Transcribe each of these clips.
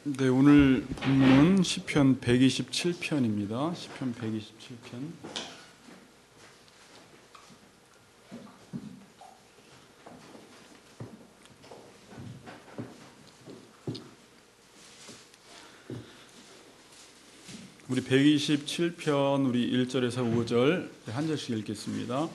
네, 오늘 본문은 시편 127편입니다. 시편 127편. 우리 127편 우리 1절에서 5절 한 절씩 읽겠습니다.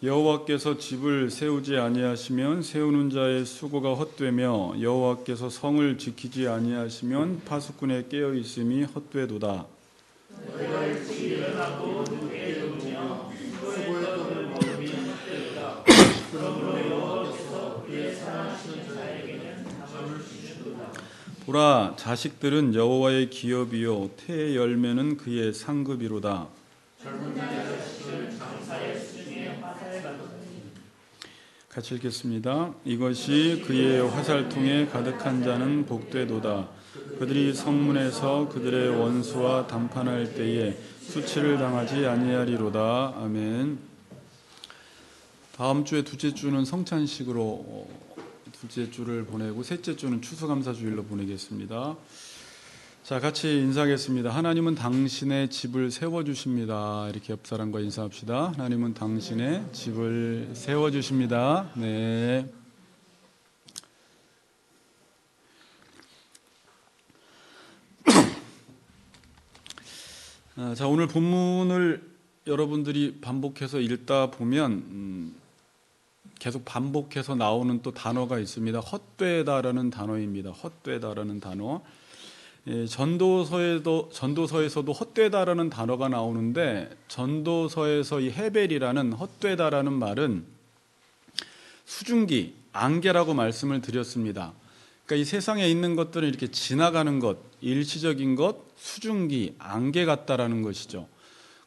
여호와께서 집을 세우지 아니하시면 세우는 자의 수고가 헛되며 여호와께서 성을 지키지 아니하시면 파수꾼의 깨어 있음이 헛되도다. 보라, 자식들은 여호와의 기업이요 태의 열매는 그의 상급이로다. 같이 읽겠습니다. 이것이 그의 화살통에 가득한 자는 복되도다. 그들이 성문에서 그들의 원수와 담판할 때에 수치를 당하지 아니하리로다. 아멘. 다음 주에 둘째 주는 성찬식으로 둘째 주를 보내고 셋째 주는 추수감사주일로 보내겠습니다. 자, 같이 인사하겠습니다. 하나님은 당신의 집을 세워주십니다. 이렇게 옆 사람과 인사합시다. 하나님은 당신의 집을 세워주십니다. 네. 자, 오늘 본문을 여러분들이 반복해서 읽다 보면 계속 반복해서 나오는 또 단어가 있습니다. 헛되다라는 단어입니다. 헛되다라는 단어. 전도서에서도 헛되다라는 단어가 나오는데, 전도서에서 이 헤벨이라는 헛되다라는 말은 수증기, 안개라고 말씀을 드렸습니다. 그러니까 이 세상에 있는 것들은 이렇게 지나가는 것, 일시적인 것, 수증기, 안개 같다라는 것이죠.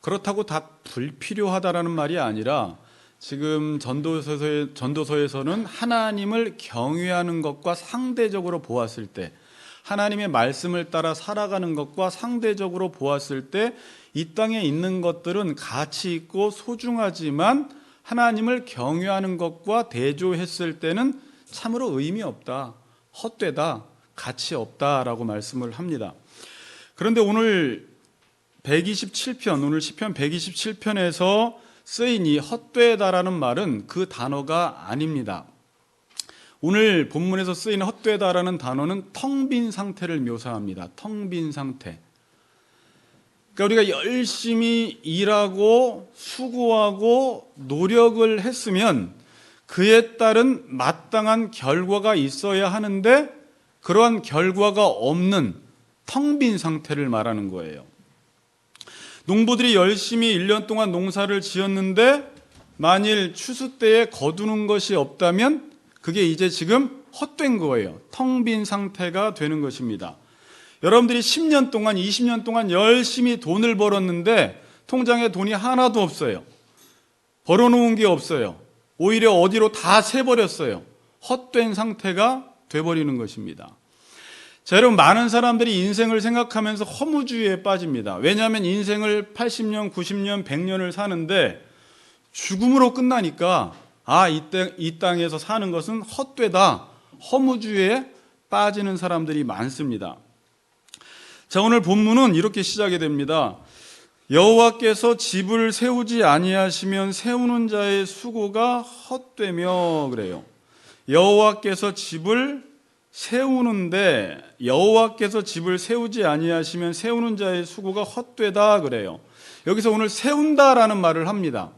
그렇다고 다 불필요하다라는 말이 아니라 지금 전도서에서는 하나님을 경외하는 것과 상대적으로 보았을 때, 하나님의 말씀을 따라 살아가는 것과 상대적으로 보았을 때 이 땅에 있는 것들은 가치 있고 소중하지만 하나님을 경외하는 것과 대조했을 때는 참으로 의미 없다, 헛되다, 가치 없다라고 말씀을 합니다. 그런데 오늘 127편, 오늘 시편 127편에서 쓰인 이 헛되다라는 말은 그 단어가 아닙니다. 오늘 본문에서 쓰인 헛되다라는 단어는 텅 빈 상태를 묘사합니다. 텅 빈 상태. 그러니까 우리가 열심히 일하고 수고하고 노력을 했으면 그에 따른 마땅한 결과가 있어야 하는데 그러한 결과가 없는 텅 빈 상태를 말하는 거예요. 농부들이 열심히 1년 동안 농사를 지었는데 만일 추수 때에 거두는 것이 없다면 그게 이제 지금 헛된 거예요. 텅 빈 상태가 되는 것입니다. 여러분들이 10년 동안, 20년 동안 열심히 돈을 벌었는데 통장에 돈이 하나도 없어요. 벌어놓은 게 없어요. 오히려 어디로 다 새버렸어요. 헛된 상태가 돼버리는 것입니다. 자, 여러분, 많은 사람들이 인생을 생각하면서 허무주의에 빠집니다. 왜냐하면 인생을 80년, 90년, 100년을 사는데 죽음으로 끝나니까 이 땅에서 사는 것은 헛되다, 허무주의에 빠지는 사람들이 많습니다. 자, 오늘 본문은 이렇게 시작이 됩니다. 여호와께서 집을 세우지 아니하시면 세우는 자의 수고가 헛되며 그래요. 여호와께서 집을 세우는데 여호와께서 집을 세우지 아니하시면 세우는 자의 수고가 헛되다 그래요. 여기서 오늘 세운다라는 말을 합니다.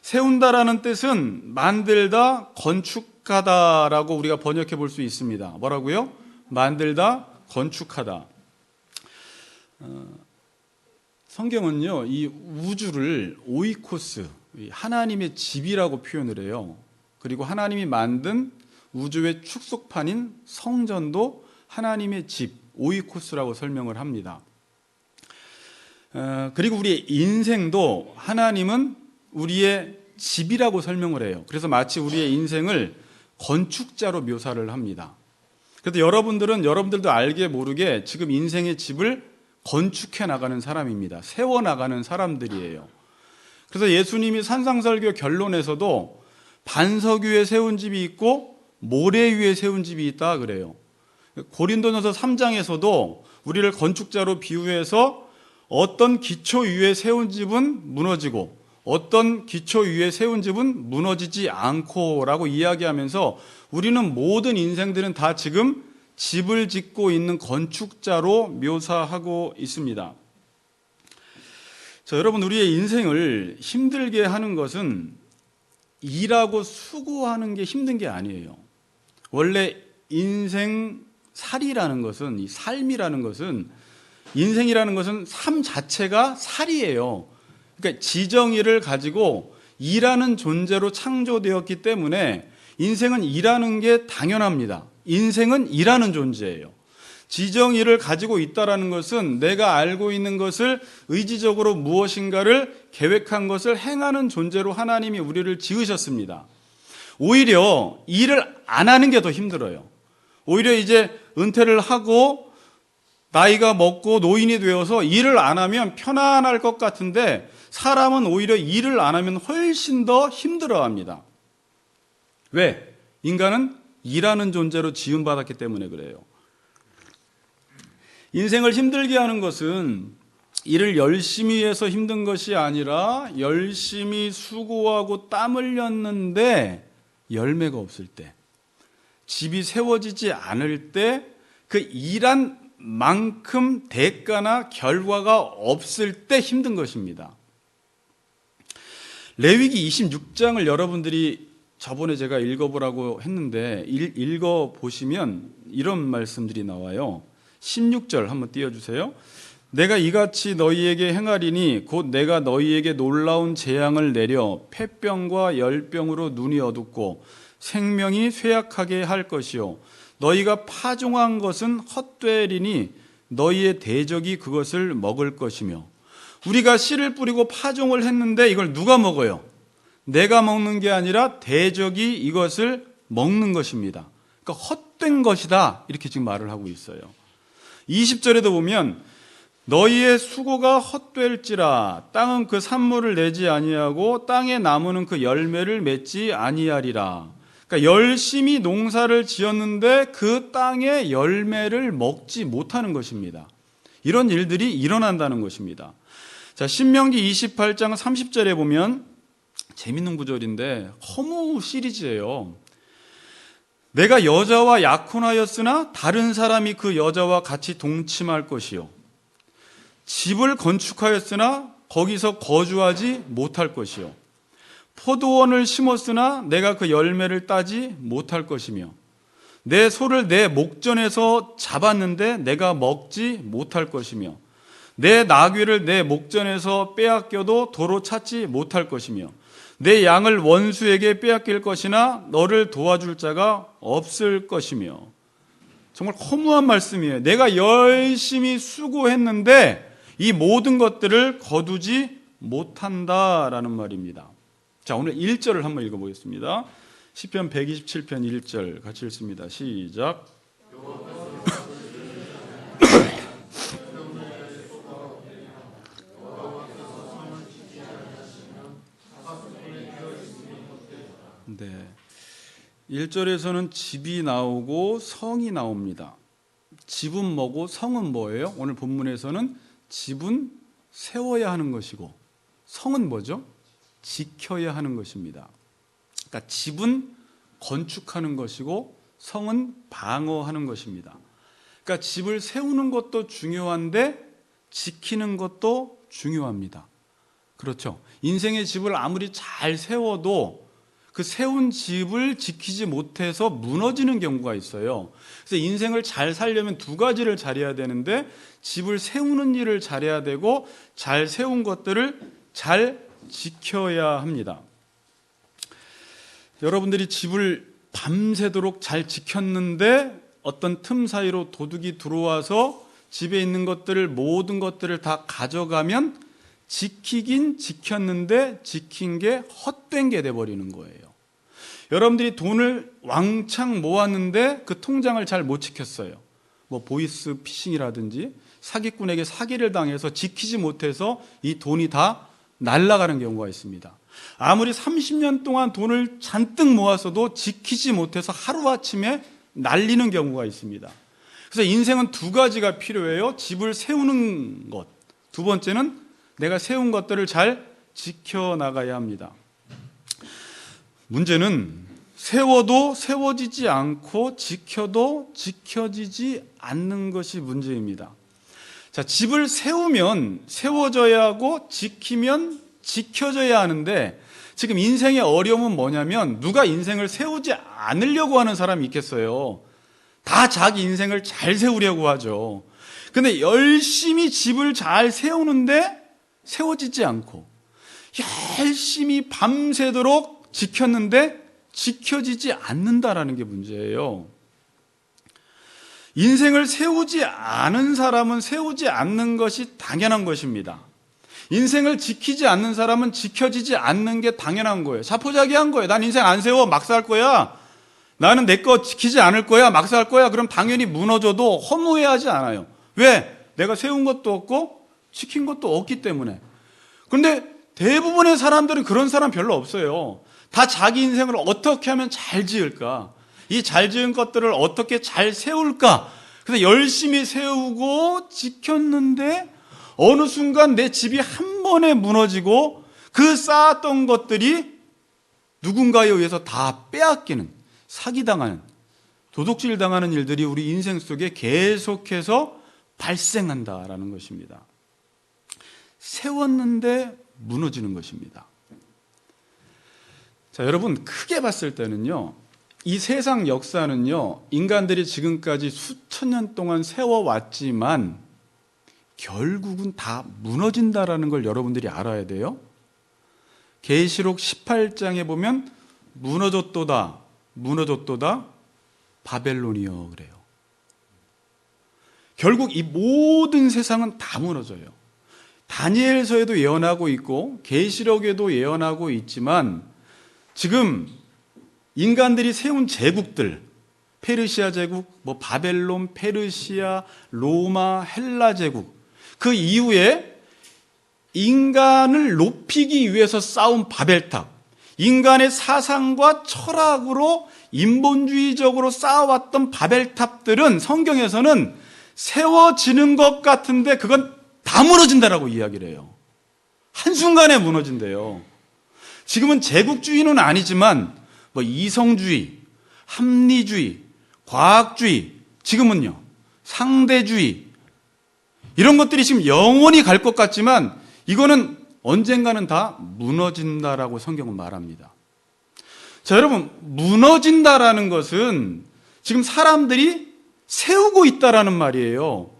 세운다라는 뜻은 만들다, 건축하다라고 우리가 번역해 볼 수 있습니다. 뭐라고요? 만들다, 건축하다. 성경은요, 이 우주를 오이코스, 하나님의 집이라고 표현을 해요. 그리고 하나님이 만든 우주의 축소판인 성전도 하나님의 집, 오이코스라고 설명을 합니다. 그리고 우리의 인생도 하나님은 우리의 집이라고 설명을 해요. 그래서 마치 우리의 인생을 건축자로 묘사를 합니다. 그래서 여러분들도 알게 모르게 지금 인생의 집을 건축해 나가는 사람입니다. 세워 나가는 사람들이에요. 그래서 예수님이 산상설교 결론에서도 반석 위에 세운 집이 있고 모래 위에 세운 집이 있다 그래요. 고린도전서 3장에서도 우리를 건축자로 비유해서 어떤 기초 위에 세운 집은 무너지고 어떤 기초 위에 세운 집은 무너지지 않고라고 이야기하면서 우리는 모든 인생들은 다 지금 집을 짓고 있는 건축자로 묘사하고 있습니다. 자, 여러분, 우리의 인생을 힘들게 하는 것은 일하고 수고하는 게 힘든 게 아니에요. 원래 인생살이라는 것은, 이 삶이라는 것은, 인생이라는 것은 삶 자체가 살이에요. 그러니까 지정의를 가지고 일하는 존재로 창조되었기 때문에 인생은 일하는 게 당연합니다. 인생은 일하는 존재예요. 지정의를 가지고 있다는 것은 내가 알고 있는 것을 의지적으로 무엇인가를 계획한 것을 행하는 존재로 하나님이 우리를 지으셨습니다. 오히려 일을 안 하는 게 더 힘들어요. 오히려 이제 은퇴를 하고 나이가 먹고 노인이 되어서 일을 안 하면 편안할 것 같은데 사람은 오히려 일을 안 하면 훨씬 더 힘들어합니다. 왜? 인간은 일하는 존재로 지음받았기 때문에 그래요. 인생을 힘들게 하는 것은 일을 열심히 해서 힘든 것이 아니라 열심히 수고하고 땀 흘렸는데 열매가 없을 때, 집이 세워지지 않을 때, 그 일한 만큼 대가나 결과가 없을 때 힘든 것입니다. 레위기 26장을 여러분들이 저번에 제가 읽어보라고 했는데 읽어보시면 이런 말씀들이 나와요. 16절 한번 띄워주세요. 내가 이같이 너희에게 행하리니 곧 내가 너희에게 놀라운 재앙을 내려 폐병과 열병으로 눈이 어둡고 생명이 쇠약하게 할 것이요 너희가 파종한 것은 헛되리니 너희의 대적이 그것을 먹을 것이며. 우리가 씨를 뿌리고 파종을 했는데 이걸 누가 먹어요? 내가 먹는 게 아니라 대적이 이것을 먹는 것입니다. 그러니까 헛된 것이다 이렇게 지금 말을 하고 있어요. 20절에도 보면 너희의 수고가 헛될지라 땅은 그 산물을 내지 아니하고 땅의 나무는 그 열매를 맺지 아니하리라. 그러니까 열심히 농사를 지었는데 그 땅의 열매를 먹지 못하는 것입니다. 이런 일들이 일어난다는 것입니다. 자, 신명기 28장 30절에 보면 재밌는 구절인데 허무 시리즈예요. 내가 여자와 약혼하였으나 다른 사람이 그 여자와 같이 동침할 것이요 집을 건축하였으나 거기서 거주하지 못할 것이요 포도원을 심었으나 내가 그 열매를 따지 못할 것이며 내 소를 내 목전에서 잡았는데 내가 먹지 못할 것이며 내 나귀를 내 목전에서 빼앗겨도 도로 찾지 못할 것이며 내 양을 원수에게 빼앗길 것이나 너를 도와줄 자가 없을 것이며. 정말 허무한 말씀이에요. 내가 열심히 수고했는데 이 모든 것들을 거두지 못한다라는 말입니다. 자, 오늘 1절을 한번 읽어보겠습니다. 시편 127편 1절 같이 읽습니다. 시작. 네. 1절에서는 집이 나오고 성이 나옵니다. 집은 뭐고 성은 뭐예요? 오늘 본문에서는 집은 세워야 하는 것이고 성은 뭐죠? 지켜야 하는 것입니다. 그러니까 집은 건축하는 것이고 성은 방어하는 것입니다. 그러니까 집을 세우는 것도 중요한데 지키는 것도 중요합니다. 그렇죠. 인생의 집을 아무리 잘 세워도 그 세운 집을 지키지 못해서 무너지는 경우가 있어요. 그래서 인생을 잘 살려면 두 가지를 잘해야 되는데 집을 세우는 일을 잘해야 되고 잘 세운 것들을 잘 지켜야 합니다. 여러분들이 집을 밤새도록 잘 지켰는데 어떤 틈 사이로 도둑이 들어와서 집에 있는 것들을 모든 것들을 다 가져가면 지키긴 지켰는데 지킨 게 헛된 게 돼버리는 거예요. 여러분들이 돈을 왕창 모았는데 그 통장을 잘 못 지켰어요. 뭐 보이스 피싱이라든지 사기꾼에게 사기를 당해서 지키지 못해서 이 돈이 다 날아가는 경우가 있습니다. 아무리 30년 동안 돈을 잔뜩 모았어도 지키지 못해서 하루아침에 날리는 경우가 있습니다. 그래서 인생은 두 가지가 필요해요. 집을 세우는 것. 두 번째는 내가 세운 것들을 잘 지켜나가야 합니다. 문제는 세워도 세워지지 않고 지켜도 지켜지지 않는 것이 문제입니다. 자, 집을 세우면 세워져야 하고 지키면 지켜져야 하는데 지금 인생의 어려움은 뭐냐면 누가 인생을 세우지 않으려고 하는 사람이 있겠어요. 다 자기 인생을 잘 세우려고 하죠. 근데 열심히 집을 잘 세우는데 세워지지 않고 열심히 밤새도록 지켰는데 지켜지지 않는다라는 게 문제예요. 인생을 세우지 않은 사람은 세우지 않는 것이 당연한 것입니다. 인생을 지키지 않는 사람은 지켜지지 않는 게 당연한 거예요. 자포자기한 거예요. 난 인생 안 세워 막 살 거야. 나는 내 거 지키지 않을 거야 막 살 거야. 그럼 당연히 무너져도 허무해하지 않아요. 왜? 내가 세운 것도 없고 지킨 것도 없기 때문에. 그런데 대부분의 사람들은 그런 사람 별로 없어요. 다 자기 인생을 어떻게 하면 잘 지을까? 이 잘 지은 것들을 어떻게 잘 세울까? 그래서 열심히 세우고 지켰는데 어느 순간 내 집이 한 번에 무너지고 그 쌓았던 것들이 누군가에 의해서 다 빼앗기는, 사기당하는, 도둑질 당하는 일들이 우리 인생 속에 계속해서 발생한다라는 것입니다. 세웠는데 무너지는 것입니다. 자, 여러분 크게 봤을 때는요, 이 세상 역사는요, 인간들이 지금까지 수천 년 동안 세워왔지만 결국은 다 무너진다라는 걸 여러분들이 알아야 돼요. 계시록 18장에 보면 무너졌도다 무너졌도다 바벨론이여 그래요. 결국 이 모든 세상은 다 무너져요. 다니엘서에도 예언하고 있고 계시록에도 예언하고 있지만 지금 인간들이 세운 제국들, 페르시아 제국, 바벨론, 페르시아, 로마, 헬라 제국, 그 이후에 인간을 높이기 위해서 쌓은 바벨탑, 인간의 사상과 철학으로 인본주의적으로 쌓아왔던 바벨탑들은 성경에서는 세워지는 것 같은데 그건 다 무너진다라고 이야기를 해요. 한순간에 무너진대요. 지금은 제국주의는 아니지만 이성주의, 합리주의, 과학주의, 지금은요 상대주의, 이런 것들이 지금 영원히 갈 것 같지만 이거는 언젠가는 다 무너진다라고 성경은 말합니다. 자, 여러분, 무너진다라는 것은 지금 사람들이 세우고 있다라는 말이에요.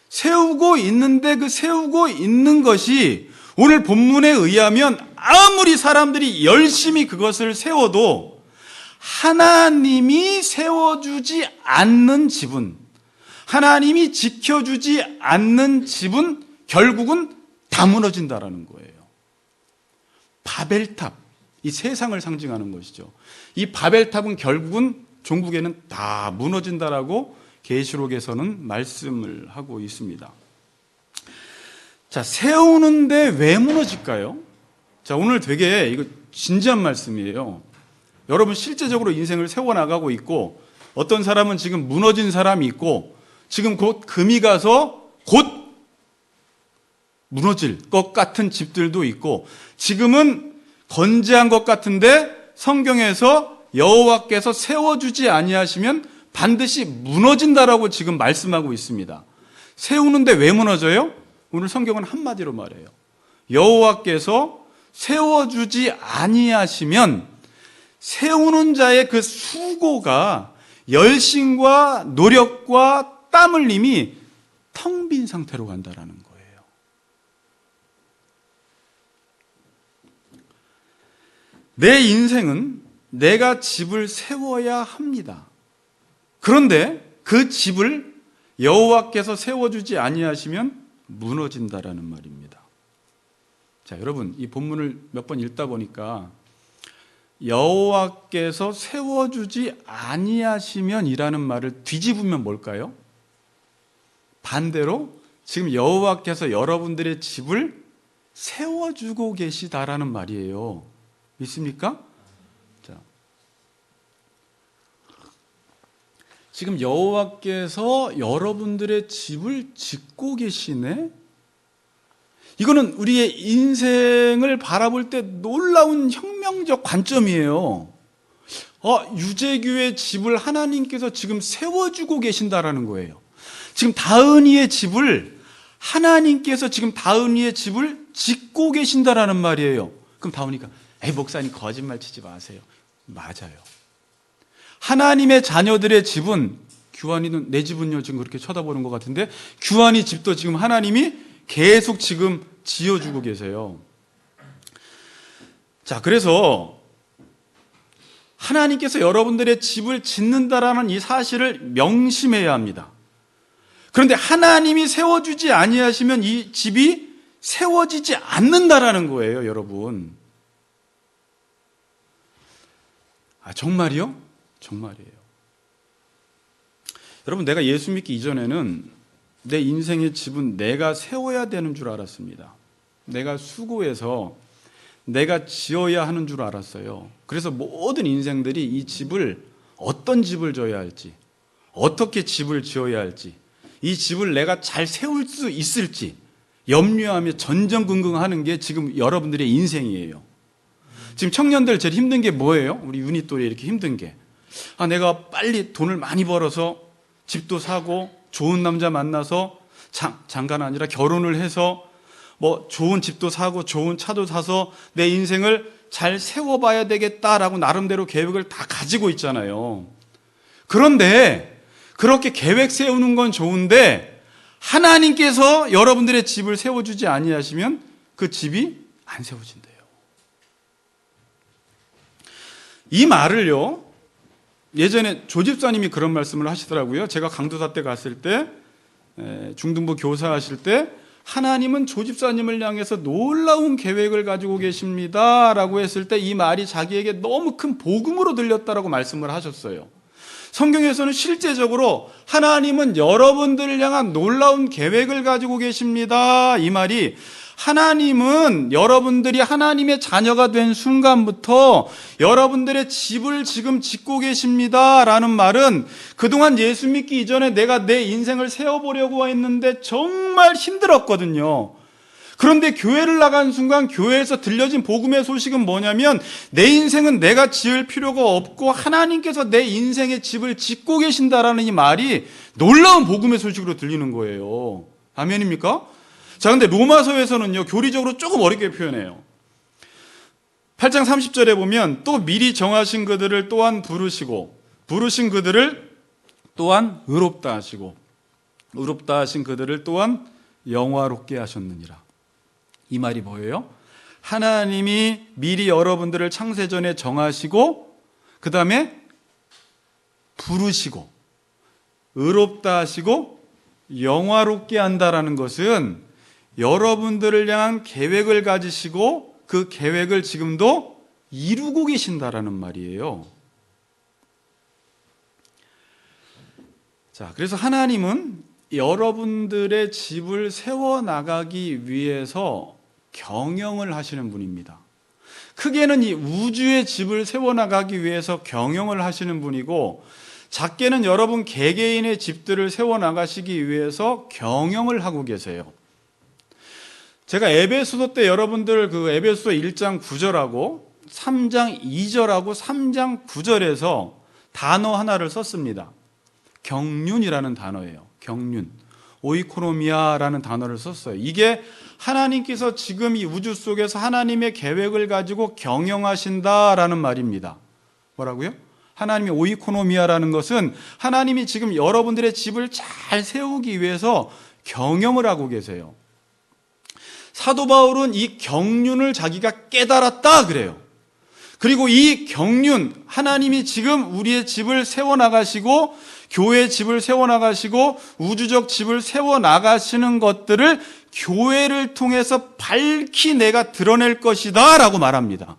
세우고 있는데 그 세우고 있는 것이 오늘 본문에 의하면 아무리 사람들이 열심히 그것을 세워도 하나님이 세워주지 않는 집은, 하나님이 지켜주지 않는 집은 결국은 다 무너진다라는 거예요. 바벨탑, 이 세상을 상징하는 것이죠. 이 바벨탑은 결국은 종국에는 다 무너진다라고 계시록에서는 말씀을 하고 있습니다. 자, 세우는데 왜 무너질까요? 자, 오늘 되게 이거 진지한 말씀이에요. 여러분 실제적으로 인생을 세워나가고 있고 어떤 사람은 지금 무너진 사람이 있고 지금 곧 금이 가서 곧 무너질 것 같은 집들도 있고 지금은 건재한 것 같은데 성경에서 여호와께서 세워주지 아니하시면 반드시 무너진다라고 지금 말씀하고 있습니다. 세우는데 왜 무너져요? 오늘 성경은 한마디로 말해요. 여호와께서 세워주지 아니하시면 세우는 자의 그 수고가 열심과 노력과 땀 흘림이 텅 빈 상태로 간다라는 거예요. 내 인생은 내가 집을 세워야 합니다. 그런데 그 집을 여호와께서 세워주지 아니하시면 무너진다라는 말입니다. 자, 여러분 이 본문을 몇 번 읽다 보니까 여호와께서 세워주지 아니하시면 이라는 말을 뒤집으면 뭘까요? 반대로 지금 여호와께서 여러분들의 집을 세워주고 계시다라는 말이에요. 믿습니까? 자, 지금 여호와께서 여러분들의 집을 짓고 계시네? 이거는 우리의 인생을 바라볼 때 놀라운 혁명적 관점이에요. 유재규의 집을 하나님께서 지금 세워주고 계신다라는 거예요. 지금 다은이의 집을 하나님께서 지금 다은이의 집을 짓고 계신다라는 말이에요. 그럼 다은이가 목사님 거짓말 치지 마세요. 맞아요. 하나님의 자녀들의 집은, 규환이는 내 집은요 지금 그렇게 쳐다보는 것 같은데, 규환이 집도 지금 하나님이 계속 지금 지어주고 계세요. 자, 그래서 하나님께서 여러분들의 집을 짓는다라는 이 사실을 명심해야 합니다. 그런데 하나님이 세워주지 아니하시면 이 집이 세워지지 않는다라는 거예요, 여러분. 정말이요? 정말이에요. 여러분, 내가 예수 믿기 이전에는 내 인생의 집은 내가 세워야 되는 줄 알았습니다. 내가 수고해서 내가 지어야 하는 줄 알았어요. 그래서 모든 인생들이 이 집을, 어떤 집을 져야 할지, 어떻게 집을 지어야 할지, 이 집을 내가 잘 세울 수 있을지 염려하며 전전긍긍하는 게 지금 여러분들의 인생이에요. 지금 청년들 제일 힘든 게 뭐예요? 우리 유닛 또래 이렇게 힘든 게, 내가 빨리 돈을 많이 벌어서 집도 사고 좋은 남자 만나서 잠깐 아니라 결혼을 해서 좋은 집도 사고 좋은 차도 사서 내 인생을 잘 세워봐야 되겠다라고 나름대로 계획을 다 가지고 있잖아요. 그런데 그렇게 계획 세우는 건 좋은데 하나님께서 여러분들의 집을 세워주지 아니하시면 그 집이 안 세워진대요. 이 말을요, 예전에 조집사님이 그런 말씀을 하시더라고요. 제가 강도사 때 갔을 때, 중등부 교사하실 때, 하나님은 조집사님을 향해서 놀라운 계획을 가지고 계십니다 라고 했을 때 이 말이 자기에게 너무 큰 복음으로 들렸다라고 말씀을 하셨어요. 성경에서는 실제적으로 하나님은 여러분들을 향한 놀라운 계획을 가지고 계십니다, 이 말이, 하나님은 여러분들이 하나님의 자녀가 된 순간부터 여러분들의 집을 지금 짓고 계십니다 라는 말은, 그동안 예수 믿기 이전에 내가 내 인생을 세워보려고 했는데 정말 힘들었거든요. 그런데 교회를 나간 순간 교회에서 들려진 복음의 소식은 뭐냐면, 내 인생은 내가 지을 필요가 없고 하나님께서 내 인생의 집을 짓고 계신다라는 이 말이 놀라운 복음의 소식으로 들리는 거예요. 아멘입니까? 자, 근데 로마서에서는요, 교리적으로 조금 어렵게 표현해요. 8장 30절에 보면, 또 미리 정하신 그들을 또한 부르시고, 부르신 그들을 또한 의롭다 하시고, 의롭다 하신 그들을 또한 영화롭게 하셨느니라. 이 말이 뭐예요? 하나님이 미리 여러분들을 창세전에 정하시고, 그 다음에 부르시고, 의롭다 하시고, 영화롭게 한다라는 것은 여러분들을 향한 계획을 가지시고 그 계획을 지금도 이루고 계신다라는 말이에요. 자, 그래서 하나님은 여러분들의 집을 세워나가기 위해서 경영을 하시는 분입니다. 크게는 이 우주의 집을 세워나가기 위해서 경영을 하시는 분이고, 작게는 여러분 개개인의 집들을 세워나가시기 위해서 경영을 하고 계세요. 제가 에베소서 때 여러분들 그 에베소서 1장 9절하고 3장 2절하고 3장 9절에서 단어 하나를 썼습니다. 경륜이라는 단어예요. 경륜. 오이코노미아라는 단어를 썼어요. 이게 하나님께서 지금 이 우주 속에서 하나님의 계획을 가지고 경영하신다라는 말입니다. 뭐라고요? 하나님의 오이코노미아라는 것은 하나님이 지금 여러분들의 집을 잘 세우기 위해서 경영을 하고 계세요. 사도 바울은 이 경륜을 자기가 깨달았다 그래요. 그리고 이 경륜, 하나님이 지금 우리의 집을 세워나가시고 교회의 집을 세워나가시고 우주적 집을 세워나가시는 것들을 교회를 통해서 밝히 내가 드러낼 것이다 라고 말합니다.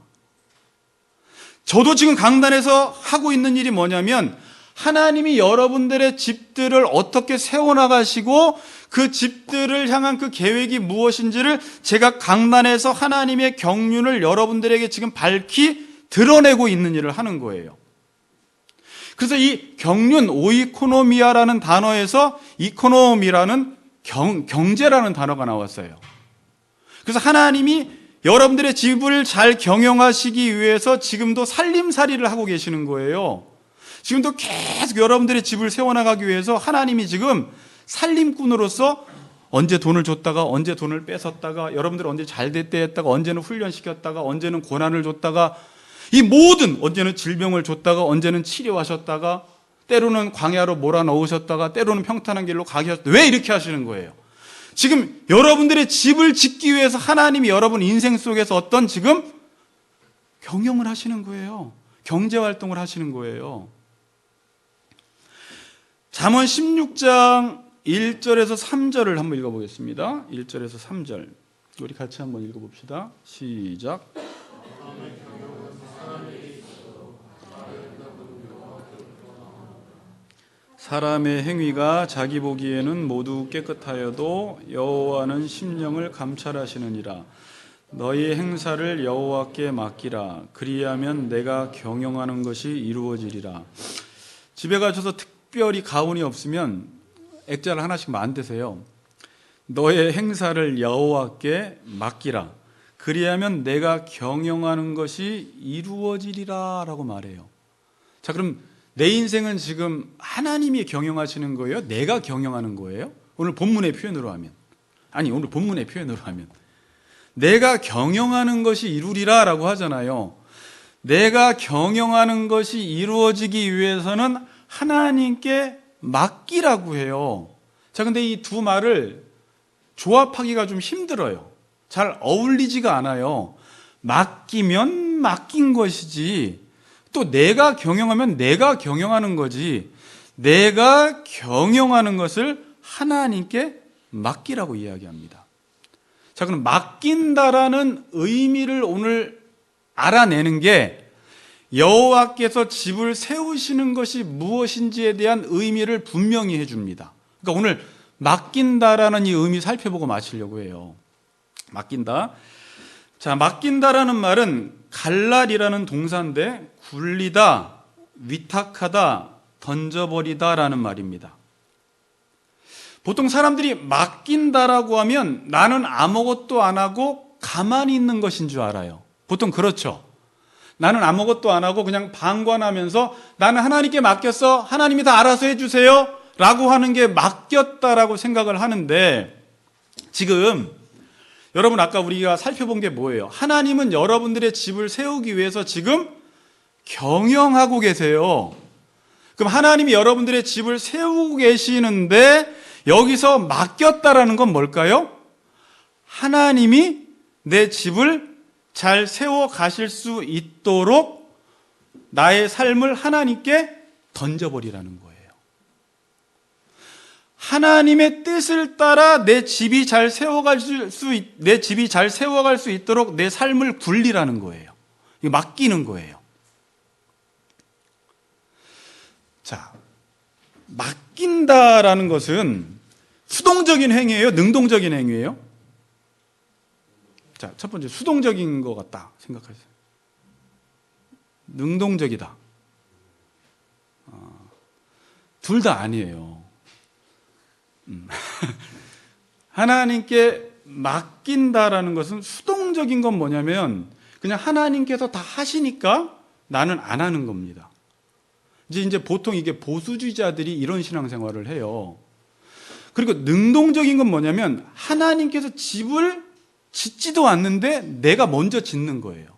저도 지금 강단에서 하고 있는 일이 뭐냐면, 하나님이 여러분들의 집들을 어떻게 세워나가시고 그 집들을 향한 그 계획이 무엇인지를 제가 강단에서 하나님의 경륜을 여러분들에게 지금 밝히 드러내고 있는 일을 하는 거예요. 그래서 이 경륜 오이코노미아라는 단어에서 이코노미라는 경제라는 단어가 나왔어요. 그래서 하나님이 여러분들의 집을 잘 경영하시기 위해서 지금도 살림살이를 하고 계시는 거예요. 지금도 계속 여러분들의 집을 세워나가기 위해서 하나님이 지금 살림꾼으로서 언제 돈을 줬다가 언제 돈을 뺏었다가, 여러분들 언제 잘 됐다 했다가, 언제는 훈련시켰다가, 언제는 고난을 줬다가, 이 모든, 언제는 질병을 줬다가, 언제는 치료하셨다가, 때로는 광야로 몰아넣으셨다가, 때로는 평탄한 길로 가게 하셨다. 왜 이렇게 하시는 거예요? 지금 여러분들의 집을 짓기 위해서 하나님이 여러분 인생 속에서 어떤 지금 경영을 하시는 거예요. 경제활동을 하시는 거예요. 잠언 16장 1절에서 3절을 한번 읽어보겠습니다. 1절에서 3절. 우리 같이 한번 읽어봅시다. 시작. 사람의 행위가 자기 보기에는 모두 깨끗하여도 여호와는 심령을 감찰하시느니라. 너희 행사를 여호와께 맡기라. 그리하면 내가 경영하는 것이 이루어지리라. 집에 가셔서 특별히 가훈이 없으면 액자를 하나씩 만드세요. 너의 행사를 여호와께 맡기라. 그리하면 내가 경영하는 것이 이루어지리라 라고 말해요. 자, 그럼 내 인생은 지금 하나님이 경영하시는 거예요? 내가 경영하는 거예요? 오늘 본문의 표현으로 하면, 오늘 본문의 표현으로 하면 내가 경영하는 것이 이루리라 라고 하잖아요. 내가 경영하는 것이 이루어지기 위해서는 하나님께 맡기라고 해요. 자, 근데 이 두 말을 조합하기가 좀 힘들어요. 잘 어울리지가 않아요. 맡기면 맡긴 것이지, 또 내가 경영하면 내가 경영하는 거지, 내가 경영하는 것을 하나님께 맡기라고 이야기합니다. 자, 그럼 맡긴다라는 의미를 오늘 알아내는 게 여호와께서 집을 세우시는 것이 무엇인지에 대한 의미를 분명히 해줍니다. 그러니까 오늘 맡긴다라는 이 의미 살펴보고 마치려고 해요. 맡긴다. 자, 맡긴다라는 말은 갈랄이라는 동사인데 굴리다, 위탁하다, 던져버리다라는 말입니다. 보통 사람들이 맡긴다라고 하면 나는 아무것도 안 하고 가만히 있는 것인 줄 알아요. 보통 그렇죠. 나는 아무것도 안 하고 그냥 방관하면서 나는 하나님께 맡겼어, 하나님이 다 알아서 해주세요 라고 하는 게 맡겼다라고 생각을 하는데, 지금 여러분 아까 우리가 살펴본 게 뭐예요? 하나님은 여러분들의 집을 세우기 위해서 지금 경영하고 계세요. 그럼 하나님이 여러분들의 집을 세우고 계시는데 여기서 맡겼다라는 건 뭘까요? 하나님이 내 집을 잘 세워 가실 수 있도록 나의 삶을 하나님께 던져버리라는 거예요. 하나님의 뜻을 따라 내 집이 잘 세워갈 수 있도록 내 삶을 굴리라는 거예요. 맡기는 거예요. 자, 맡긴다라는 것은 수동적인 행위예요? 능동적인 행위예요? 자, 첫 번째, 수동적인 것 같다 생각하세요. 능동적이다. 둘 다 아니에요. 하나님께 맡긴다라는 것은, 수동적인 건 뭐냐면 그냥 하나님께서 다 하시니까 나는 안 하는 겁니다. 이제 보통 이게 보수주의자들이 이런 신앙생활을 해요. 그리고 능동적인 건 뭐냐면 하나님께서 집을 짓지도 않는데 내가 먼저 짓는 거예요.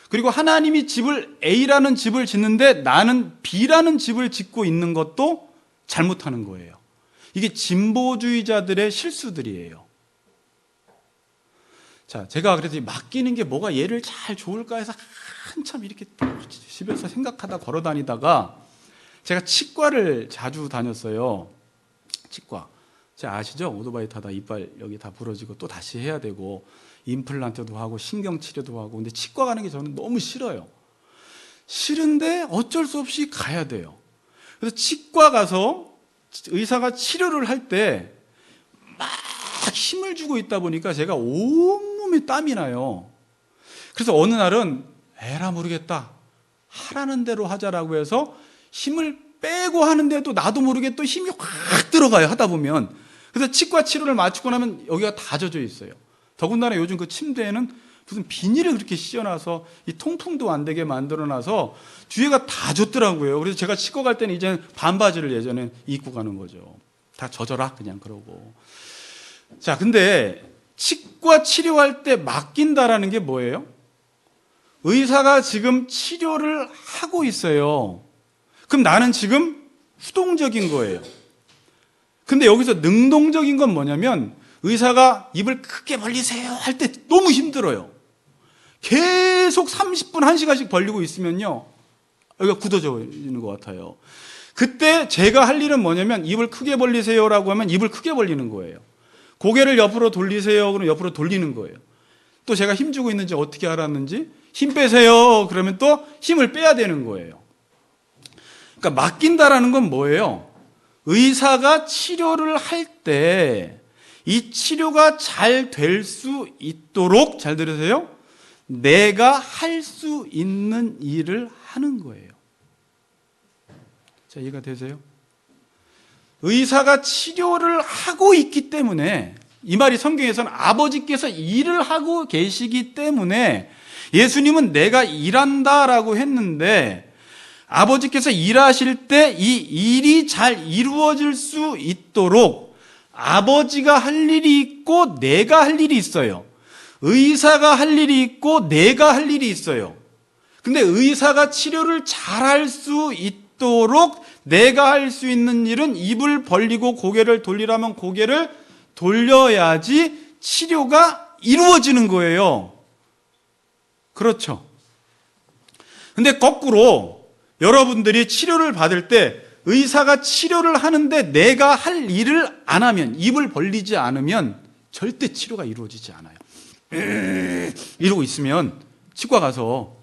그리고 하나님이 집을 A라는 집을 짓는데 나는 B라는 집을 짓고 있는 것도 잘못하는 거예요. 이게 진보주의자들의 실수들이에요. 자, 제가 그래서 맡기는 게 뭐가 얘를 잘 좋을까 해서 한참 이렇게 집에서 생각하다 걸어 다니다가 제가 치과를 자주 다녔어요. 치과. 제가 아시죠? 오토바이 타다 이빨 여기 다 부러지고 또 다시 해야 되고 임플란트도 하고 신경치료도 하고. 근데 치과 가는 게 저는 너무 싫어요. 싫은데 어쩔 수 없이 가야 돼요. 그래서 치과 가서 의사가 치료를 할 때 막 힘을 주고 있다 보니까 제가 온몸에 땀이 나요. 그래서 어느 날은 에라 모르겠다, 하라는 대로 하자라고 해서 힘을 빼고 하는데도 나도 모르게 또 힘이 확 들어가요, 하다 보면. 그래서 치과 치료를 마치고 나면 여기가 다 젖어 있어요. 더군다나 요즘 그 침대에는 무슨 비닐을 그렇게 씌워놔서 이 통풍도 안 되게 만들어놔서 뒤에가 다 젖더라고요. 그래서 제가 치과 갈 때는 이제 반바지를 예전에 입고 가는 거죠. 다 젖어라 그냥 그러고. 자, 근데 치과 치료할 때 맡긴다라는 게 뭐예요? 의사가 지금 치료를 하고 있어요. 그럼 나는 지금 수동적인 거예요. 근데 여기서 능동적인 건 뭐냐면 의사가 입을 크게 벌리세요 할 때 너무 힘들어요. 계속 30분, 1시간씩 벌리고 있으면요, 여기가 굳어져 있는 것 같아요. 그때 제가 할 일은 뭐냐면 입을 크게 벌리세요라고 하면 입을 크게 벌리는 거예요. 고개를 옆으로 돌리세요 그러면 옆으로 돌리는 거예요. 또 제가 힘주고 있는지 어떻게 알았는지 힘 빼세요 그러면 또 힘을 빼야 되는 거예요. 그러니까 맡긴다라는 건 뭐예요? 의사가 치료를 할 때 이 치료가 잘 될 수 있도록, 잘 들으세요, 내가 할 수 있는 일을 하는 거예요. 자, 이해가 되세요? 의사가 치료를 하고 있기 때문에, 이 말이 성경에서는 아버지께서 일을 하고 계시기 때문에 예수님은 내가 일한다라고 했는데 아버지께서 일하실 때 이 일이 잘 이루어질 수 있도록 아버지가 할 일이 있고 내가 할 일이 있어요. 의사가 할 일이 있고 내가 할 일이 있어요. 근데 의사가 치료를 잘할 수 있도록 내가 할 수 있는 일은 입을 벌리고 고개를 돌리라면 고개를 돌려야지 치료가 이루어지는 거예요. 그렇죠. 근데 거꾸로 여러분들이 치료를 받을 때 의사가 치료를 하는데 내가 할 일을 안 하면, 입을 벌리지 않으면 절대 치료가 이루어지지 않아요. 이러고 있으면 치과 가서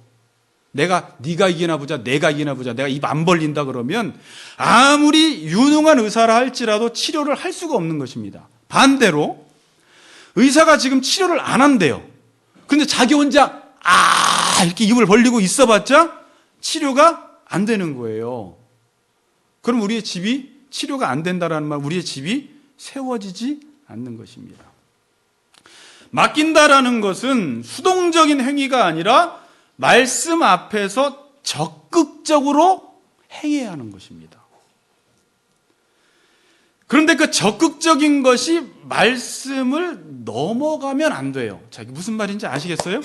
네가 이기나 보자, 내가 이기나 보자, 내가 입 안 벌린다 그러면 아무리 유능한 의사라 할지라도 치료를 할 수가 없는 것입니다. 반대로 의사가 지금 치료를 안 한대요. 근데 자기 혼자 이렇게 입을 벌리고 있어봤자 치료가 안 되는 거예요. 그럼 우리의 집이 치료가 안 된다라는 말, 우리의 집이 세워지지 않는 것입니다. 맡긴다라는 것은 수동적인 행위가 아니라 말씀 앞에서 적극적으로 행해야 하는 것입니다. 그런데 그 적극적인 것이 말씀을 넘어가면 안 돼요. 자, 이게 무슨 말인지 아시겠어요?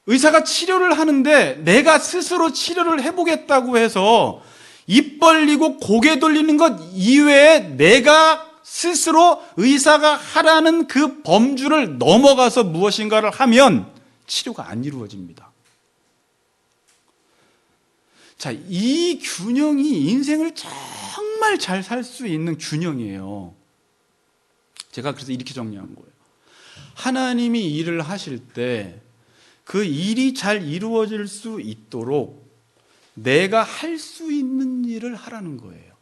의사가 치료를 하는데 내가 스스로 치료를 해보겠다고 해서 입 벌리고 고개 돌리는 것 이외에 내가 스스로 의사가 하라는 그 범주를 넘어가서 무엇인가를 하면 치료가 안 이루어집니다. 자, 이 균형이 인생을 정말 잘 살 수 있는 균형이에요. 제가 그래서 이렇게 정리한 거예요. 하나님이 일을 하실 때 그 일이 잘 이루어질 수 있도록 내가 할 수 있는 일을 하라는 거예요.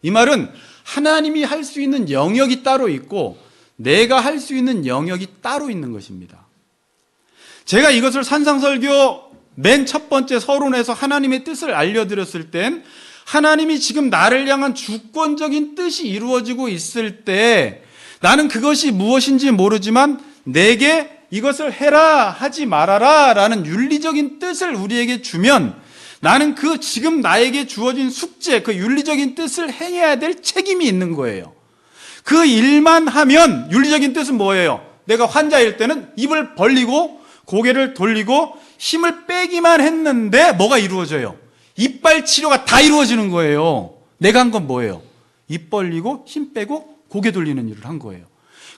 이 말은 하나님이 할 수 있는 영역이 따로 있고 내가 할 수 있는 영역이 따로 있는 것입니다. 제가 이것을 산상설교 맨 첫 번째 서론에서 하나님의 뜻을 알려드렸을 땐 하나님이 지금 나를 향한 주권적인 뜻이 이루어지고 있을 때 나는 그것이 무엇인지 모르지만 내게 이것을 해라 하지 말아라 라는 윤리적인 뜻을 우리에게 주면 나는 그 지금 나에게 주어진 숙제, 그 윤리적인 뜻을 행해야 될 책임이 있는 거예요. 그 일만 하면 윤리적인 뜻은 뭐예요? 내가 환자일 때는 입을 벌리고 고개를 돌리고 힘을 빼기만 했는데 뭐가 이루어져요? 이빨 치료가 다 이루어지는 거예요. 내가 한 건 뭐예요? 입 벌리고 힘 빼고 고개 돌리는 일을 한 거예요.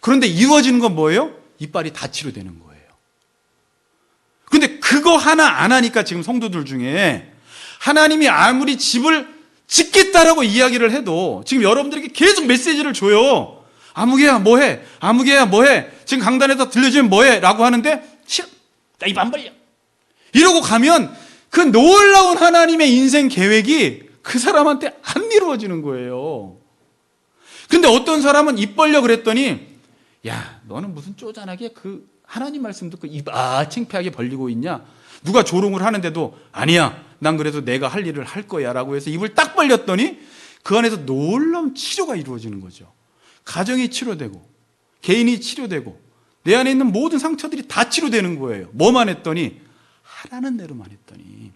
그런데 이루어지는 건 뭐예요? 이빨이 다 치료되는 거예요. 근데 그거 하나 안 하니까 지금 성도들 중에 하나님이 아무리 집을 짓겠다라고 이야기를 해도 지금 여러분들에게 계속 메시지를 줘요. 아무개야 뭐해? 아무개야 뭐해? 지금 강단에서 들려주면 뭐해? 라고 하는데 싫어. 나 입 안 벌려. 이러고 가면 그 놀라운 하나님의 인생 계획이 그 사람한테 안 이루어지는 거예요. 근데 어떤 사람은 입 벌려 그랬더니 야, 너는 무슨 쪼잔하게 그 하나님 말씀 듣고 입 창피하게 벌리고 있냐? 누가 조롱을 하는데도 아니야, 난 그래도 내가 할 일을 할 거야 라고 해서 입을 딱 벌렸더니 그 안에서 놀라운 치료가 이루어지는 거죠. 가정이 치료되고 개인이 치료되고 내 안에 있는 모든 상처들이 다 치료되는 거예요. 뭐만 했더니 하라는 대로만 했더니.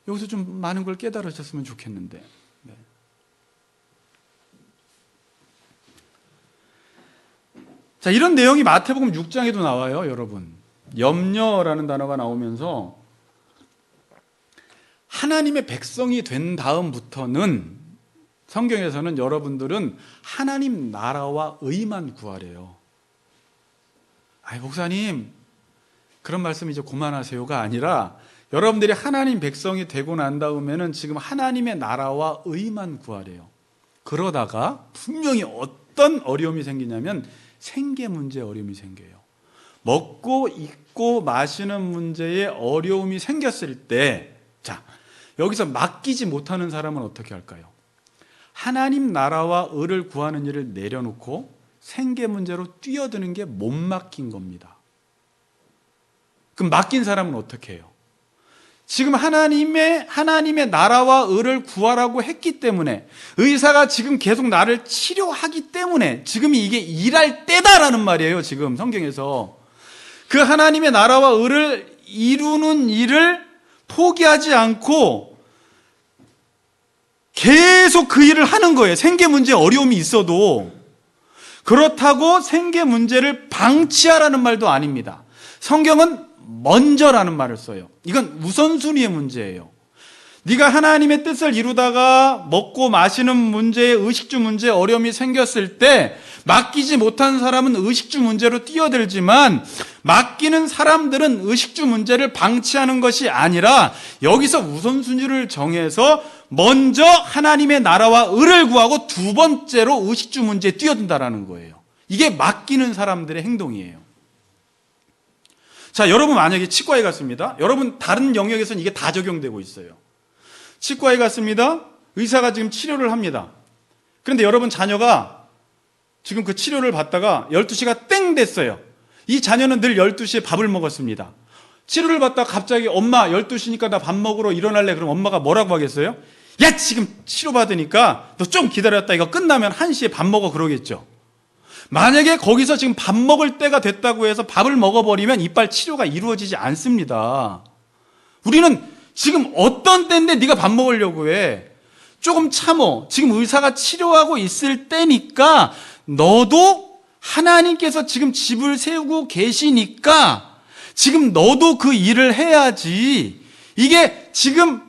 여기서 좀 많은 걸 깨달으셨으면 좋겠는데. 네. 자, 이런 내용이 마태복음 6장에도 나와요, 여러분. 염려라는 단어가 나오면서 하나님의 백성이 된 다음부터는 성경에서는 여러분들은 하나님 나라와 의만 구하래요. 아이, 목사님, 그런 말씀 이제 그만하세요가 아니라 여러분들이 하나님 백성이 되고 난 다음에는 지금 하나님의 나라와 의만 구하래요. 그러다가 분명히 어떤 어려움이 생기냐면 생계 문제에 어려움이 생겨요. 먹고 입고 마시는 문제에 어려움이 생겼을 때, 자, 여기서 맡기지 못하는 사람은 어떻게 할까요? 하나님 나라와 의를 구하는 일을 내려놓고 생계 문제로 뛰어드는 게 못 맡긴 겁니다. 그럼 맡긴 사람은 어떻게 해요? 지금 하나님의 나라와 의를 구하라고 했기 때문에, 의사가 지금 계속 나를 치료하기 때문에 지금이 이게 일할 때다라는 말이에요. 지금 성경에서 그 하나님의 나라와 의를 이루는 일을 포기하지 않고 계속 그 일을 하는 거예요. 생계 문제에 어려움이 있어도. 그렇다고 생계 문제를 방치하라는 말도 아닙니다. 성경은 먼저라는 말을 써요. 이건 우선순위의 문제예요. 네가 하나님의 뜻을 이루다가 먹고 마시는 문제에, 의식주 문제에 어려움이 생겼을 때 맡기지 못한 사람은 의식주 문제로 뛰어들지만 맡기는 사람들은 의식주 문제를 방치하는 것이 아니라 여기서 우선순위를 정해서 먼저 하나님의 나라와 의를 구하고 두 번째로 의식주 문제에 뛰어든다라는 거예요. 이게 맡기는 사람들의 행동이에요. 자, 여러분 만약에 치과에 갔습니다. 여러분 다른 영역에서는 이게 다 적용되고 있어요. 치과에 갔습니다. 의사가 지금 치료를 합니다. 그런데 여러분 자녀가 지금 그 치료를 받다가 12시가 땡 됐어요. 이 자녀는 늘 12시에 밥을 먹었습니다. 치료를 받다가 갑자기 엄마 12시니까 나 밥 먹으러 일어날래. 그럼 엄마가 뭐라고 하겠어요? 야, 지금 치료받으니까 너 좀 기다렸다. 이거 끝나면 1시에 밥 먹어 그러겠죠. 만약에 거기서 지금 밥 먹을 때가 됐다고 해서 밥을 먹어버리면 이빨 치료가 이루어지지 않습니다. 우리는 지금 어떤 때인데 네가 밥 먹으려고 해. 조금 참어. 지금 의사가 치료하고 있을 때니까 너도 하나님께서 지금 집을 세우고 계시니까 지금 너도 그 일을 해야지. 이게 지금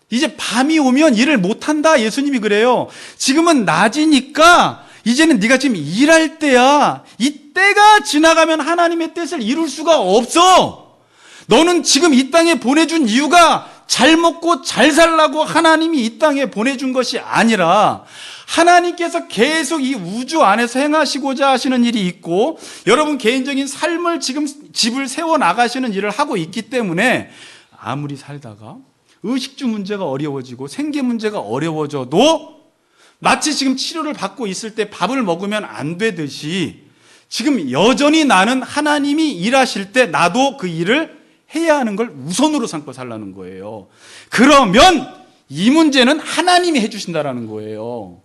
이제 밤이 오면 일을 못한다. 예수님이 그래요. 지금은 낮이니까 이제는 네가 지금 일할 때야. 이 때가 지나가면 하나님의 뜻을 이룰 수가 없어. 너는 지금 이 땅에 보내준 이유가 잘 먹고 잘 살라고 하나님이 이 땅에 보내준 것이 아니라 하나님께서 계속 이 우주 안에서 행하시고자 하시는 일이 있고 여러분 개인적인 삶을 지금 집을 세워나가시는 일을 하고 있기 때문에 아무리 살다가 의식주 문제가 어려워지고 생계 문제가 어려워져도 마치 지금 치료를 받고 있을 때 밥을 먹으면 안 되듯이 지금 여전히 나는 하나님이 일하실 때 나도 그 일을 해야 하는 걸 우선으로 삼고 살라는 거예요. 그러면 이 문제는 하나님이 해주신다라는 거예요.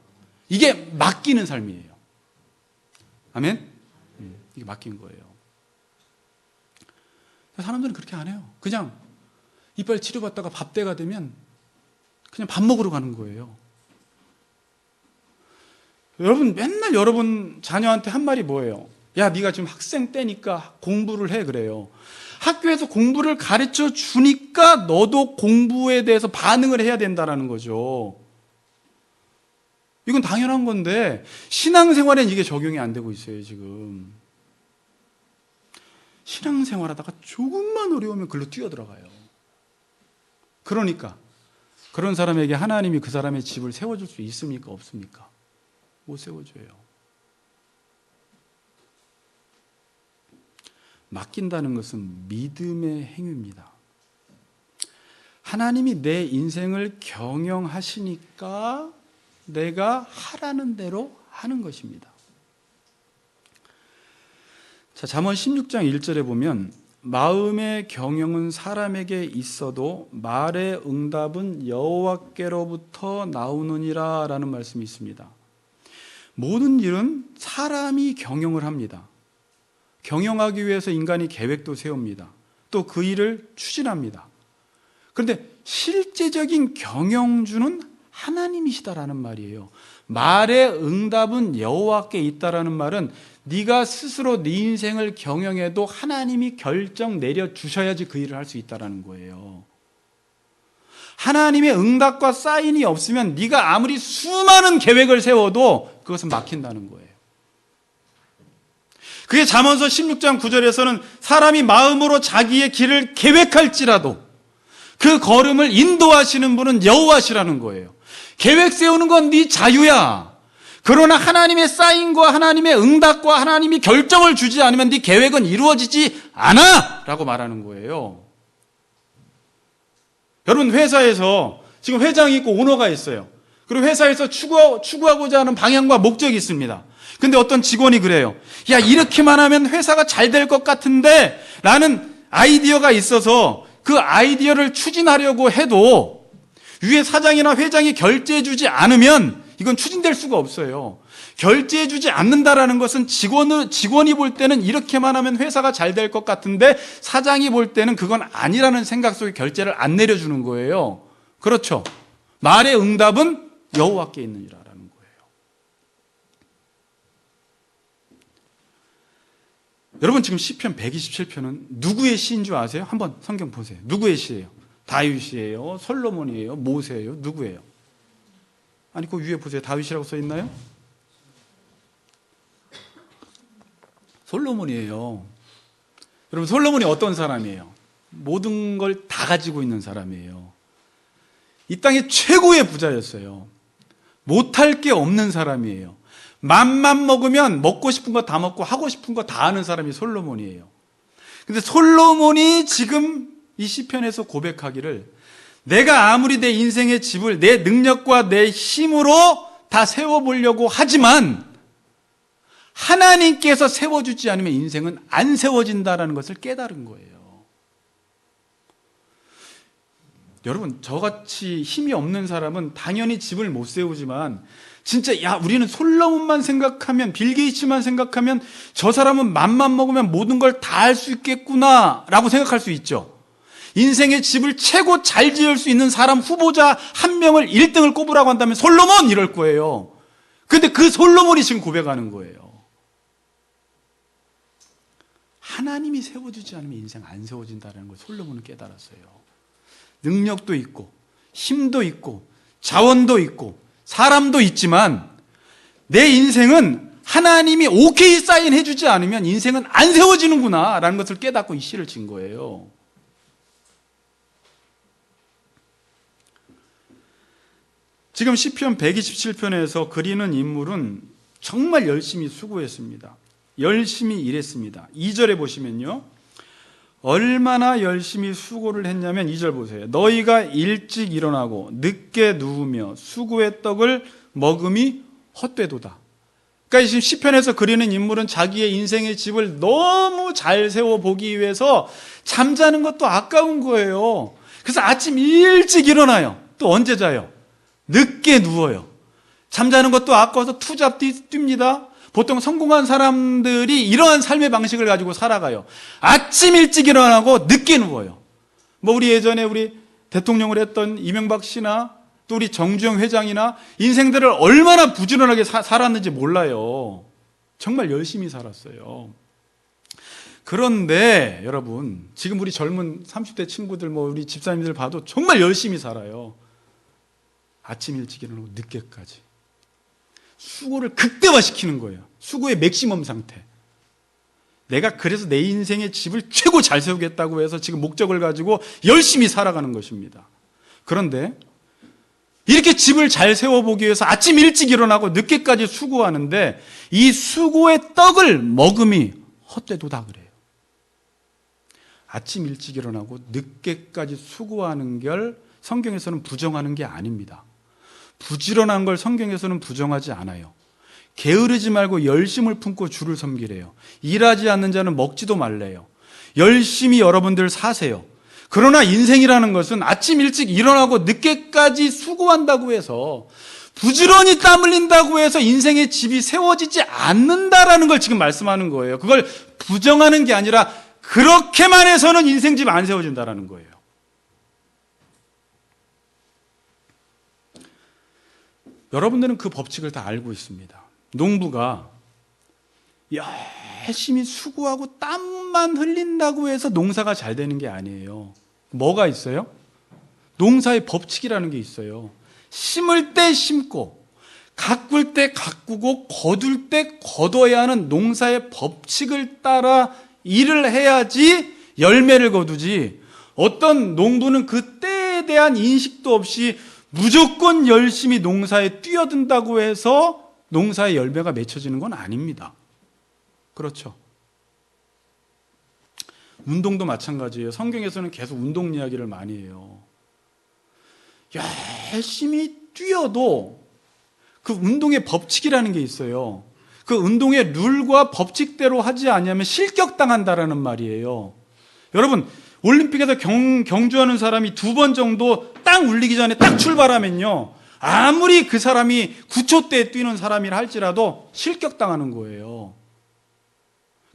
이게 맡기는 삶이에요. 아멘? 이게 맡긴 거예요. 사람들은 그렇게 안 해요. 그냥 이빨 치료받다가 밥 때가 되면 그냥 밥 먹으러 가는 거예요. 여러분 맨날 여러분 자녀한테 한 말이 뭐예요? 야, 네가 지금 학생 때니까 공부를 해 그래요. 학교에서 공부를 가르쳐 주니까 너도 공부에 대해서 반응을 해야 된다는 거죠. 이건 당연한 건데 신앙생활엔 이게 적용이 안 되고 있어요. 지금 신앙생활하다가 조금만 어려우면 글로 뛰어들어가요. 그러니까 그런 사람에게 하나님이 그 사람의 집을 세워줄 수 있습니까? 없습니까? 못 세워줘요. 맡긴다는 것은 믿음의 행위입니다. 하나님이 내 인생을 경영하시니까 내가 하라는 대로 하는 것입니다. 자, 잠언 16장 1절에 보면 마음의 경영은 사람에게 있어도 말의 응답은 여호와께로부터 나오느니라 라는 말씀이 있습니다. 모든 일은 사람이 경영을 합니다. 경영하기 위해서 인간이 계획도 세웁니다. 또 그 일을 추진합니다. 그런데 실제적인 경영주는 하나님이시다라는 말이에요. 말의 응답은 여호와께 있다라는 말은 네가 스스로 네 인생을 경영해도 하나님이 결정 내려주셔야지 그 일을 할 수 있다라는 거예요. 하나님의 응답과 사인이 없으면 네가 아무리 수많은 계획을 세워도 그것은 막힌다는 거예요. 그게 잠언서 16장 9절에서는 사람이 마음으로 자기의 길을 계획할지라도 그 걸음을 인도하시는 분은 여호와시라는 거예요. 계획 세우는 건 네 자유야. 그러나 하나님의 사인과 하나님의 응답과 하나님이 결정을 주지 않으면 네 계획은 이루어지지 않아! 라고 말하는 거예요. 여러분, 회사에서 지금 회장이 있고 오너가 있어요. 그리고 회사에서 추구하고자 하는 방향과 목적이 있습니다. 근데 어떤 직원이 그래요. 야, 이렇게만 하면 회사가 잘 될 것 같은데 라는 아이디어가 있어서 그 아이디어를 추진하려고 해도 위에 사장이나 회장이 결제해주지 않으면 이건 추진될 수가 없어요. 결제해주지 않는다라는 것은 직원이 볼 때는 이렇게만 하면 회사가 잘 될 것 같은데 사장이 볼 때는 그건 아니라는 생각 속에 결제를 안 내려주는 거예요. 그렇죠. 말의 응답은 여호와께 있느니라라는 거예요. 여러분, 지금 시편 127편은 누구의 시인 줄 아세요? 한번 성경 보세요. 누구의 시예요? 다윗이에요? 솔로몬이에요? 모세예요? 누구예요? 아니, 그 위에 보세요. 다윗이라고 써 있나요? 솔로몬이에요. 여러분, 솔로몬이 어떤 사람이에요? 모든 걸 다 가지고 있는 사람이에요. 이 땅의 최고의 부자였어요. 못할 게 없는 사람이에요. 맘만 먹으면 먹고 싶은 거 다 먹고 하고 싶은 거 다 하는 사람이 솔로몬이에요. 근데 솔로몬이 지금 이 시편에서 고백하기를 내가 아무리 내 인생의 집을 내 능력과 내 힘으로 다 세워보려고 하지만 하나님께서 세워주지 않으면 인생은 안 세워진다는 것을 깨달은 거예요. 여러분, 저같이 힘이 없는 사람은 당연히 집을 못 세우지만 진짜 우리는 솔로몬만 생각하면, 빌 게이츠만 생각하면 저 사람은 맘만 먹으면 모든 걸 다 할 수 있겠구나 라고 생각할 수 있죠. 인생의 집을 최고 잘 지을 수 있는 사람 후보자 한 명을 1등을 꼽으라고 한다면 솔로몬 이럴 거예요. 근데 그 솔로몬이 지금 고백하는 거예요. 하나님이 세워주지 않으면 인생 안 세워진다는 걸 솔로몬은 깨달았어요. 능력도 있고 힘도 있고 자원도 있고 사람도 있지만 내 인생은 하나님이 오케이 사인해 주지 않으면 인생은 안 세워지는구나 라는 것을 깨닫고 이 시를 진 거예요. 지금 시편 127편에서 그리는 인물은 정말 열심히 수고했습니다. 열심히 일했습니다. 2절에 보시면요, 얼마나 열심히 수고를 했냐면 2절 보세요. 너희가 일찍 일어나고 늦게 누우며 수고의 떡을 먹음이 헛되도다. 그러니까 지금 시편에서 그리는 인물은 자기의 인생의 집을 너무 잘 세워보기 위해서 잠자는 것도 아까운 거예요. 그래서 아침 일찍 일어나요. 또 언제 자요? 늦게 누워요. 잠자는 것도 아까워서 투잡 뜁니다. 보통 성공한 사람들이 이러한 삶의 방식을 가지고 살아가요. 아침 일찍 일어나고 늦게 누워요. 우리 예전에 우리 대통령을 했던 이명박 씨나 또 우리 정주영 회장이나 인생들을 얼마나 부지런하게 살았는지 몰라요. 정말 열심히 살았어요. 그런데 여러분, 지금 우리 젊은 30대 친구들, 우리 집사님들 봐도 정말 열심히 살아요. 아침 일찍 일어나고 늦게까지. 수고를 극대화시키는 거예요. 수고의 맥시멈 상태. 내가 그래서 내 인생의 집을 최고 잘 세우겠다고 해서 지금 목적을 가지고 열심히 살아가는 것입니다. 그런데 이렇게 집을 잘 세워보기 위해서 아침 일찍 일어나고 늦게까지 수고하는데 이 수고의 떡을 먹음이 헛되도다 그래요. 아침 일찍 일어나고 늦게까지 수고하는 걸 성경에서는 부정하는 게 아닙니다. 부지런한 걸 성경에서는 부정하지 않아요. 게으르지 말고 열심을 품고 주를 섬기래요. 일하지 않는 자는 먹지도 말래요. 열심히 여러분들 사세요. 그러나 인생이라는 것은 아침 일찍 일어나고 늦게까지 수고한다고 해서, 부지런히 땀 흘린다고 해서 인생의 집이 세워지지 않는다라는 걸 지금 말씀하는 거예요. 그걸 부정하는 게 아니라 그렇게만 해서는 인생 집 안 세워진다라는 거예요. 여러분들은 그 법칙을 다 알고 있습니다. 농부가 열심히 수고하고 땀만 흘린다고 해서 농사가 잘 되는 게 아니에요. 뭐가 있어요? 농사의 법칙이라는 게 있어요. 심을 때 심고, 가꿀 때 가꾸고, 거둘 때 거둬야 하는 농사의 법칙을 따라 일을 해야지 열매를 거두지, 어떤 농부는 그 때에 대한 인식도 없이 무조건 열심히 농사에 뛰어든다고 해서 농사의 열매가 맺혀지는 건 아닙니다. 그렇죠? 운동도 마찬가지예요. 성경에서는 계속 운동 이야기를 많이 해요. 열심히 뛰어도 그 운동의 법칙이라는 게 있어요. 그 운동의 룰과 법칙대로 하지 않으면 실격당한다라는 말이에요. 여러분, 올림픽에서 경주하는 사람이 2번 정도 딱 울리기 전에 딱 출발하면요, 아무리 그 사람이 9초대에 뛰는 사람이라 할지라도 실격당하는 거예요.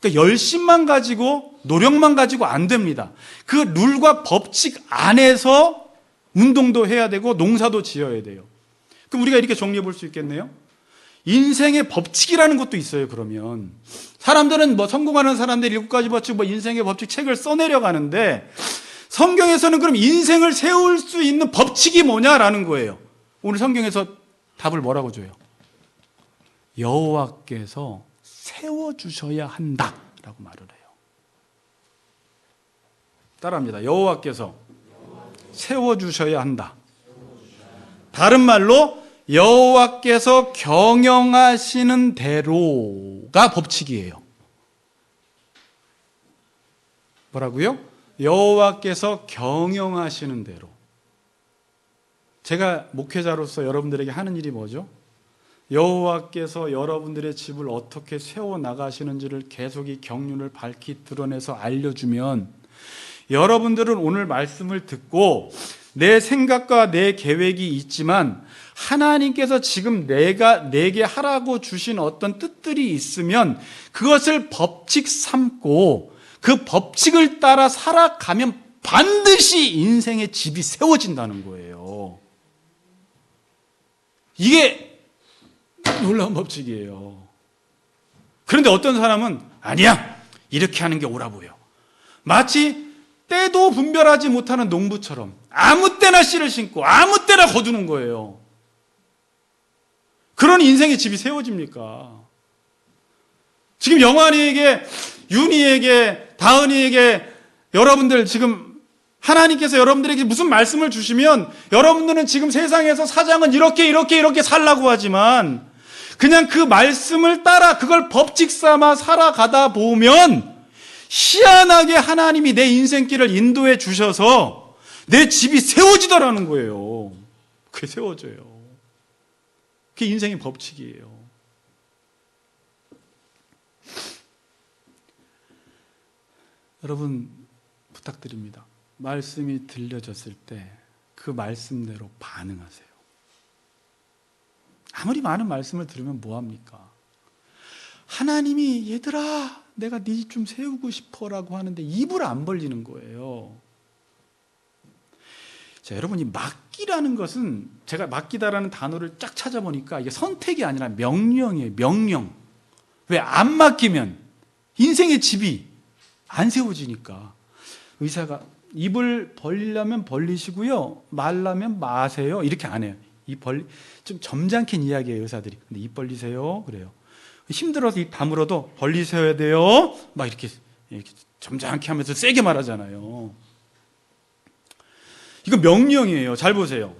그러니까 열심만 가지고, 노력만 가지고 안 됩니다. 그 룰과 법칙 안에서 운동도 해야 되고 농사도 지어야 돼요. 그럼 우리가 이렇게 정리해 볼 수 있겠네요. 인생의 법칙이라는 것도 있어요. 그러면 사람들은 성공하는 사람들 7가지 법칙, 인생의 법칙 책을 써내려가는데, 성경에서는 그럼 인생을 세울 수 있는 법칙이 뭐냐라는 거예요. 오늘 성경에서 답을 뭐라고 줘요? 여호와께서 세워주셔야 한다라고 말을 해요. 따라합니다. 여호와께서 세워주셔야 한다. 다른 말로 여호와께서 경영하시는 대로가 법칙이에요. 뭐라고요? 여호와께서 경영하시는 대로. 제가 목회자로서 여러분들에게 하는 일이 뭐죠? 여호와께서 여러분들의 집을 어떻게 세워나가시는지를 계속 이 경륜을 밝히 드러내서 알려주면, 여러분들은 오늘 말씀을 듣고 내 생각과 내 계획이 있지만 하나님께서 지금 내게 하라고 주신 어떤 뜻들이 있으면 그것을 법칙 삼고 그 법칙을 따라 살아가면 반드시 인생의 집이 세워진다는 거예요. 이게 놀라운 법칙이에요. 그런데 어떤 사람은 아니야, 이렇게 하는 게 옳아 보여. 마치 때도 분별하지 못하는 농부처럼 아무 때나 씨를 심고 아무 때나 거두는 거예요. 그런 인생의 집이 세워집니까? 지금 영환이에게, 윤희에게, 다은이에게 여러분들 지금 하나님께서 여러분들에게 무슨 말씀을 주시면 여러분들은 지금 세상에서 사장은 이렇게 살라고 하지만 그냥 그 말씀을 따라 그걸 법칙 삼아 살아가다 보면 희한하게 하나님이 내 인생길을 인도해 주셔서 내 집이 세워지더라는 거예요. 그게 세워져요. 그게 인생의 법칙이에요. 여러분, 부탁드립니다. 말씀이 들려졌을 때 그 말씀대로 반응하세요. 아무리 많은 말씀을 들으면 뭐합니까? 하나님이 얘들아 내가 네 집 좀 세우고 싶어라고 하는데 입을 안 벌리는 거예요. 자, 여러분, 이 맡기라는 것은, 제가 맡기다라는 단어를 쫙 찾아보니까 이게 선택이 아니라 명령이에요. 명령. 왜? 안 맡기면 인생의 집이 안 세워지니까. 의사가 입을 벌리려면 벌리시고요, 말라면 마세요, 이렇게 안 해요. 좀 점잖게 이야기해요, 의사들이. 근데 입 벌리세요 그래요. 힘들어서 입 다물어도 벌리셔야 돼요, 막 이렇게 점잖게 하면서 세게 말하잖아요. 이거 명령이에요. 잘 보세요.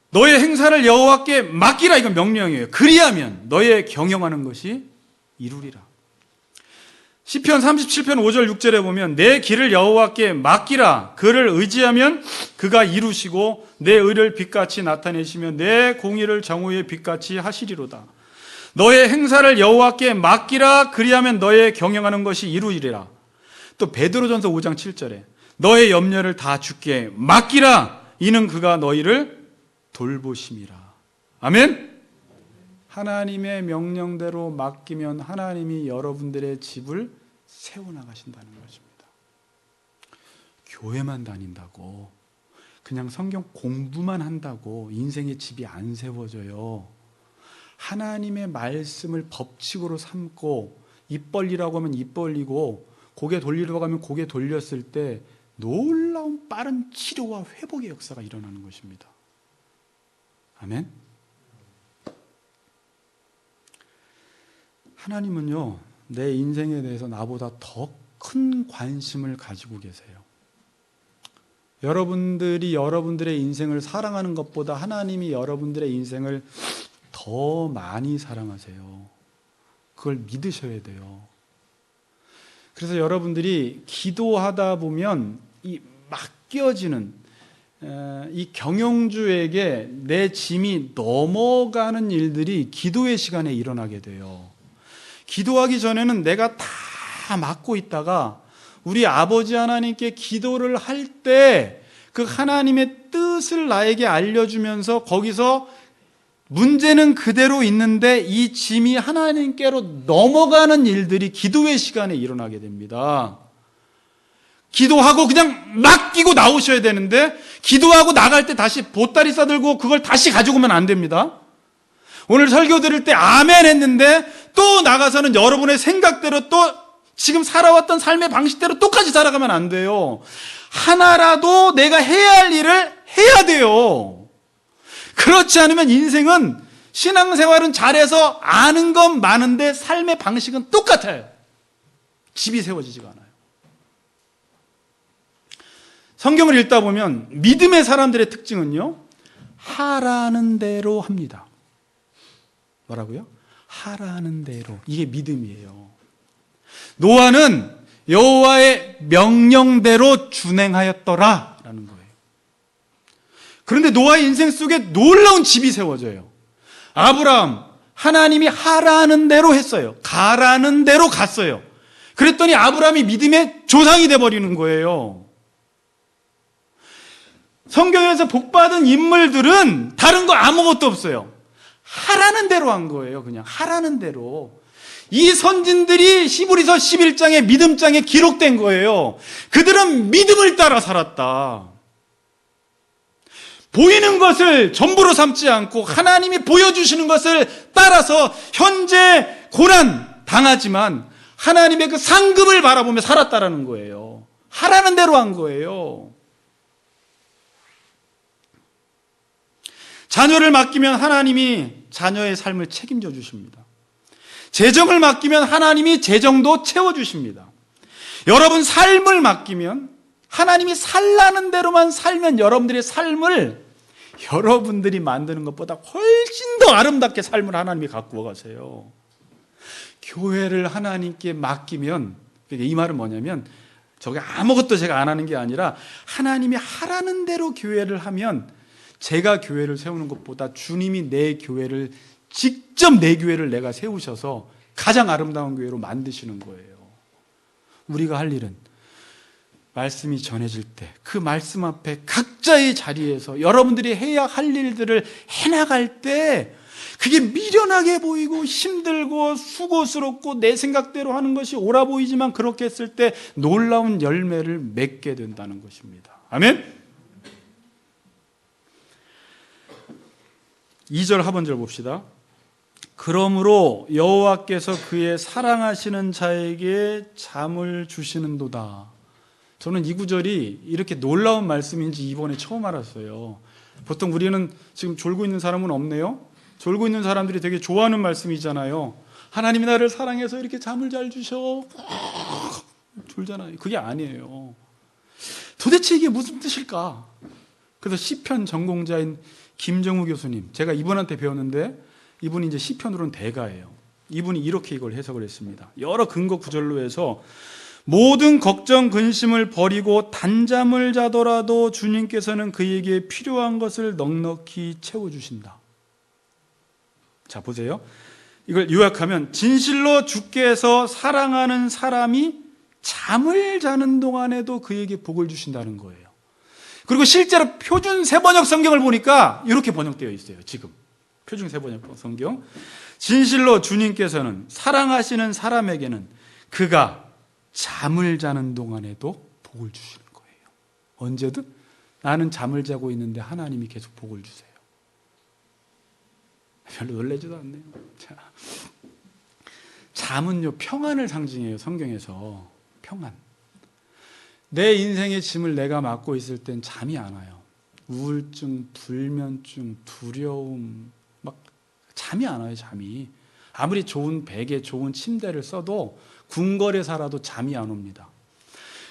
너의 행사를 여호와께 맡기라, 이건 명령이에요. 그리하면 너의 경영하는 것이 이루리라. 시편 37편 5절 6절에 보면 내 길을 여호와께 맡기라. 그를 의지하면 그가 이루시고 내 의를 빛같이 나타내시며 내 공의를 정오의 빛같이 하시리로다. 너의 행사를 여호와께 맡기라. 그리하면 너의 경영하는 것이 이루리라. 또 베드로전서 5장 7절에 너의 염려를 다 주께 맡기라. 이는 그가 너희를 돌보심이라. 아멘. 하나님의 명령대로 맡기면 하나님이 여러분들의 집을 세워나가신다는 것입니다. 교회만 다닌다고, 그냥 성경 공부만 한다고 인생의 집이 안 세워져요. 하나님의 말씀을 법칙으로 삼고 입 벌리라고 하면 입 벌리고 고개 돌리라고 하면 고개 돌렸을 때 놀라운 빠른 치료와 회복의 역사가 일어나는 것입니다. 아멘. 하나님은요, 내 인생에 대해서 나보다 더 큰 관심을 가지고 계세요. 여러분들이 여러분들의 인생을 사랑하는 것보다 하나님이 여러분들의 인생을 더 많이 사랑하세요. 그걸 믿으셔야 돼요. 그래서 여러분들이 기도하다 보면 이 맡겨지는 이 경영주에게 내 짐이 넘어가는 일들이 기도의 시간에 일어나게 돼요. 기도하기 전에는 내가 다 맡고 있다가 우리 아버지 하나님께 기도를 할 때 그 하나님의 뜻을 나에게 알려주면서 거기서 문제는 그대로 있는데 이 짐이 하나님께로 넘어가는 일들이 기도의 시간에 일어나게 됩니다. 기도하고 그냥 맡기고 나오셔야 되는데 기도하고 나갈 때 다시 보따리 싸들고 그걸 다시 가지고 오면 안 됩니다. 오늘 설교 드릴 때 아멘 했는데 또 나가서는 여러분의 생각대로 또 지금 살아왔던 삶의 방식대로 똑같이 살아가면 안 돼요. 하나라도 내가 해야 할 일을 해야 돼요. 그렇지 않으면 인생은, 신앙생활은 잘해서 아는 건 많은데 삶의 방식은 똑같아요. 집이 세워지지가 않아요. 성경을 읽다 보면 믿음의 사람들의 특징은요, 하라는 대로 합니다. 뭐라고요? 하라는 대로. 이게 믿음이에요. 노아는 여호와의 명령대로 준행하였더라 라는 거예요. 그런데 노아의 인생 속에 놀라운 집이 세워져요. 아브라함, 하나님이 하라는 대로 했어요. 가라는 대로 갔어요. 그랬더니 아브라함이 믿음의 조상이 돼버리는 거예요. 성경에서 복받은 인물들은 다른 거 아무것도 없어요. 하라는 대로 한 거예요. 그냥 하라는 대로. 이 선진들이 히브리서 11장의 믿음장에 기록된 거예요. 그들은 믿음을 따라 살았다. 보이는 것을 전부로 삼지 않고 하나님이 보여주시는 것을 따라서 현재 고난 당하지만 하나님의 그 상급을 바라보며 살았다라는 거예요. 하라는 대로 한 거예요. 자녀를 맡기면 하나님이 자녀의 삶을 책임져 주십니다. 재정을 맡기면 하나님이 재정도 채워주십니다. 여러분 삶을 맡기면 하나님이 살라는 대로만 살면 여러분들의 삶을 여러분들이 만드는 것보다 훨씬 더 아름답게 삶을 하나님이 가꾸어 가세요. 교회를 하나님께 맡기면, 이 말은 뭐냐면 저게 아무것도 제가 안 하는 게 아니라 하나님이 하라는 대로 교회를 하면 제가 교회를 세우는 것보다 주님이 내 교회를, 직접 내 교회를 내가 세우셔서 가장 아름다운 교회로 만드시는 거예요. 우리가 할 일은 말씀이 전해질 때 그 말씀 앞에 각자의 자리에서 여러분들이 해야 할 일들을 해나갈 때 그게 미련하게 보이고 힘들고 수고스럽고 내 생각대로 하는 것이 옳아 보이지만 그렇게 했을 때 놀라운 열매를 맺게 된다는 것입니다. 아멘? 2절 하반절 봅시다. 그러므로 여호와께서 그의 사랑하시는 자에게 잠을 주시는도다. 저는 이 구절이 이렇게 놀라운 말씀인지 이번에 처음 알았어요. 보통 우리는 지금 졸고 있는 사람은 없네요. 졸고 있는 사람들이 되게 좋아하는 말씀이잖아요. 하나님이 나를 사랑해서 이렇게 잠을 잘 주셔. 졸잖아요. 그게 아니에요. 도대체 이게 무슨 뜻일까? 그래서 시편 전공자인 김정우 교수님, 제가 이분한테 배웠는데 이분이 이제 시편으로는 대가예요. 이분이 이렇게 이걸 해석을 했습니다. 여러 근거 구절로 해서 모든 걱정 근심을 버리고 단잠을 자더라도 주님께서는 그에게 필요한 것을 넉넉히 채워주신다. 자, 보세요. 이걸 요약하면 진실로 주께서 사랑하는 사람이 잠을 자는 동안에도 그에게 복을 주신다는 거예요. 그리고 실제로 표준 세번역 성경을 보니까 이렇게 번역되어 있어요. 지금 표준 세번역 성경, 진실로 주님께서는 사랑하시는 사람에게는 그가 잠을 자는 동안에도 복을 주시는 거예요. 언제든 나는 잠을 자고 있는데 하나님이 계속 복을 주세요. 별로 놀라지도 않네요. 자, 잠은요 평안을 상징해요. 성경에서 평안. 내 인생의 짐을 내가 맡고 있을 땐 잠이 안 와요. 우울증, 불면증, 두려움, 막 잠이 안 와요. 잠이. 아무리 좋은 베개, 좋은 침대를 써도 궁궐에 살아도 잠이 안 옵니다.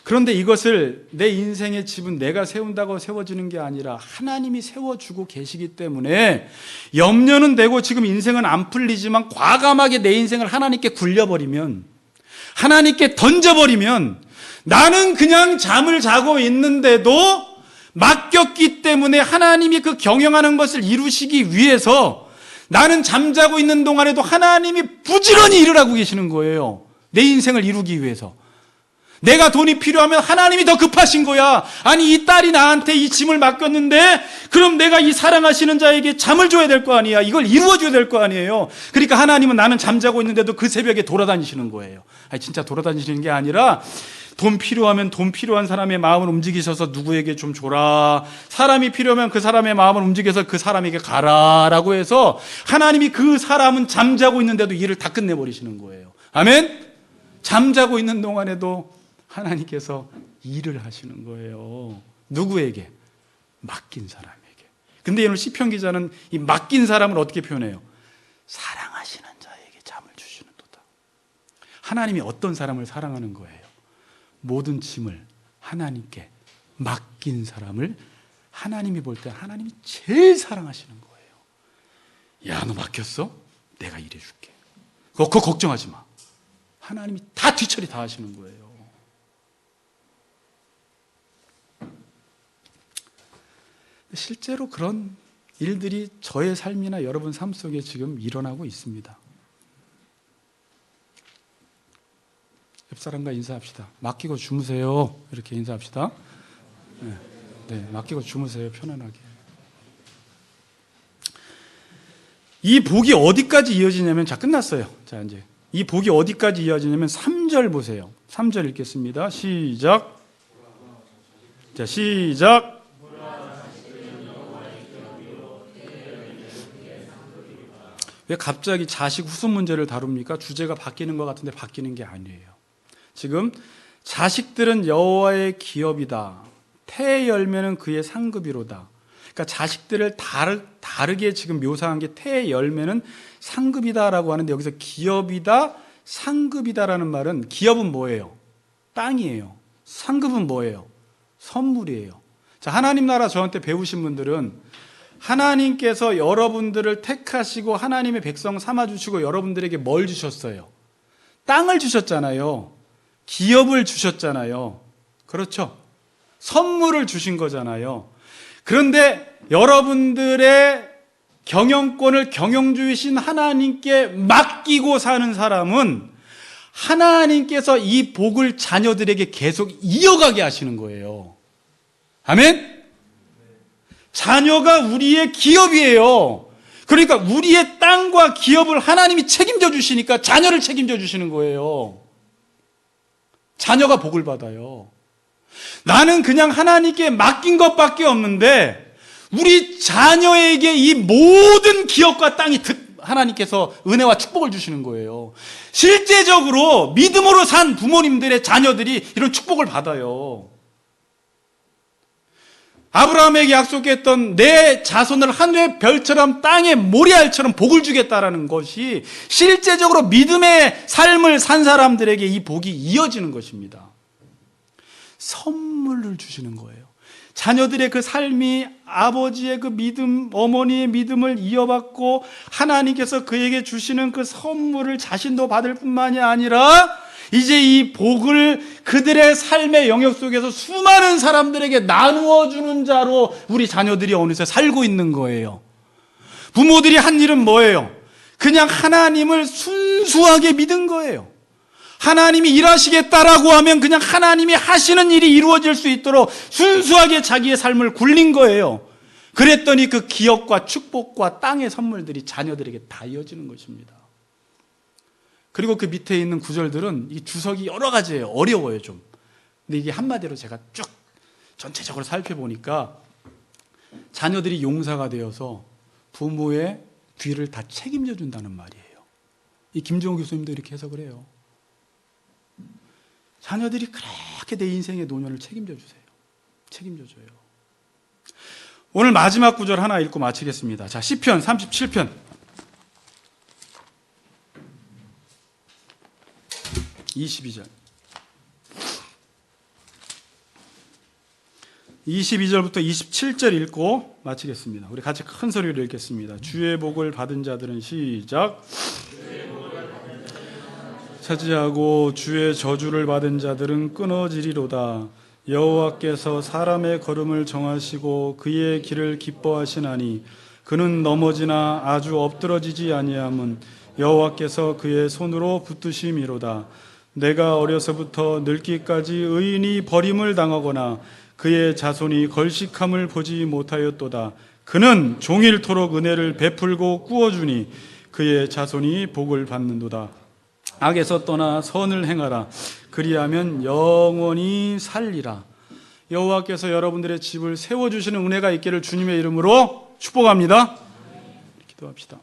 그런데 이것을 내 인생의 집은 내가 세운다고 세워지는 게 아니라 하나님이 세워주고 계시기 때문에 염려는 되고 지금 인생은 안 풀리지만 과감하게 내 인생을 하나님께 굴려버리면, 하나님께 던져버리면 나는 그냥 잠을 자고 있는데도 맡겼기 때문에 하나님이 그 경영하는 것을 이루시기 위해서 나는 잠자고 있는 동안에도 하나님이 부지런히 일을 하고 계시는 거예요. 내 인생을 이루기 위해서. 내가 돈이 필요하면 하나님이 더 급하신 거야. 아니 이 딸이 나한테 이 짐을 맡겼는데 그럼 내가 이 사랑하시는 자에게 잠을 줘야 될 거 아니야. 이걸 이루어줘야 될 거 아니에요. 그러니까 하나님은 나는 잠자고 있는데도 그 새벽에 돌아다니시는 거예요. 아니 진짜 돌아다니시는 게 아니라 돈 필요하면 돈 필요한 사람의 마음을 움직이셔서 누구에게 좀 줘라. 사람이 필요하면 그 사람의 마음을 움직여서 그 사람에게 가라라고 해서 하나님이 그 사람은 잠자고 있는데도 일을 다 끝내버리시는 거예요. 아멘? 잠자고 있는 동안에도 하나님께서 일을 하시는 거예요. 누구에게? 맡긴 사람에게. 근데 오늘 시편 기자는 이 맡긴 사람을 어떻게 표현해요? 사랑하시는 자에게 잠을 주시는도다. 하나님이 어떤 사람을 사랑하는 거예요? 모든 짐을 하나님께 맡긴 사람을 하나님이 볼 때 하나님이 제일 사랑하시는 거예요. 야, 너 맡겼어? 내가 일해줄게. 그거 걱정하지 마. 하나님이 다 뒤처리 다 하시는 거예요. 실제로 그런 일들이 저의 삶이나 여러분 삶 속에 지금 일어나고 있습니다. 옆 사람과 인사합시다. 맡기고 주무세요. 이렇게 인사합시다. 네, 맡기고 주무세요. 편안하게. 이 복이 어디까지 이어지냐면, 자, 끝났어요. 자, 이제 이 복이 어디까지 이어지냐면 3절 보세요. 3절 읽겠습니다. 시작. 자, 시작. 왜 갑자기 자식 후손 문제를 다룹니까? 주제가 바뀌는 것 같은데 바뀌는 게 아니에요. 지금 자식들은 여호와의 기업이다. 태의 열매는 그의 상급이로다. 그러니까 자식들을 다르게 지금 묘사한 게 태의 열매는 상급이다라고 하는데, 여기서 기업이다, 상급이다라는 말은, 기업은 뭐예요? 땅이에요. 상급은 뭐예요? 선물이에요. 자, 하나님 나라 저한테 배우신 분들은 하나님께서 여러분들을 택하시고 하나님의 백성 삼아주시고 여러분들에게 뭘 주셨어요? 땅을 주셨잖아요. 기업을 주셨잖아요. 그렇죠? 선물을 주신 거잖아요. 그런데 여러분들의 경영권을 경영주이신 하나님께 맡기고 사는 사람은 하나님께서 이 복을 자녀들에게 계속 이어가게 하시는 거예요. 아멘? 자녀가 우리의 기업이에요. 그러니까 우리의 땅과 기업을 하나님이 책임져 주시니까 자녀를 책임져 주시는 거예요. 자녀가 복을 받아요. 나는 그냥 하나님께 맡긴 것밖에 없는데 우리 자녀에게 이 모든 기업과 땅이 하나님께서 은혜와 축복을 주시는 거예요. 실제적으로 믿음으로 산 부모님들의 자녀들이 이런 축복을 받아요. 아브라함에게 약속했던 내 자손을 하늘의 별처럼 땅의 모래알처럼 복을 주겠다라는 것이 실제적으로 믿음의 삶을 산 사람들에게 이 복이 이어지는 것입니다. 선물을 주시는 거예요. 자녀들의 그 삶이 아버지의 그 믿음, 어머니의 믿음을 이어받고 하나님께서 그에게 주시는 그 선물을 자신도 받을 뿐만이 아니라 이제 이 복을 그들의 삶의 영역 속에서 수많은 사람들에게 나누어 주는 자로 우리 자녀들이 어느새 살고 있는 거예요. 부모들이 한 일은 뭐예요? 그냥 하나님을 순수하게 믿은 거예요. 하나님이 일하시겠다라고 하면 그냥 하나님이 하시는 일이 이루어질 수 있도록 순수하게 자기의 삶을 굴린 거예요. 그랬더니 그 기업과 축복과 땅의 선물들이 자녀들에게 다 이어지는 것입니다. 그리고 그 밑에 있는 구절들은 이 주석이 여러 가지예요. 어려워요, 좀. 근데 이게 한마디로 제가 쭉 전체적으로 살펴보니까 자녀들이 용사가 되어서 부모의 뒤를 다 책임져 준다는 말이에요. 이 김종호 교수님도 이렇게 해석을 해요. 자녀들이 그렇게 내 인생의 노년을 책임져 주세요. 책임져 줘요. 오늘 마지막 구절 하나 읽고 마치겠습니다. 자, 시편 37편 22절 22절부터 27절 읽고 마치겠습니다. 우리 같이 큰 소리로 읽겠습니다. 주의 복을 받은 자들은 시작. 차지하고 주의 저주를 받은 자들은 끊어지리로다. 여호와께서 사람의 걸음을 정하시고 그의 길을 기뻐하시나니 그는 넘어지나 아주 엎드러지지 아니함은 여호와께서 그의 손으로 붙드심이로다. 내가 어려서부터 늙기까지 의인이 버림을 당하거나 그의 자손이 걸식함을 보지 못하였도다. 그는 종일토록 은혜를 베풀고 꾸어주니 그의 자손이 복을 받는도다. 악에서 떠나 선을 행하라. 그리하면 영원히 살리라. 여호와께서 여러분들의 집을 세워주시는 은혜가 있기를 주님의 이름으로 축복합니다. 기도합시다.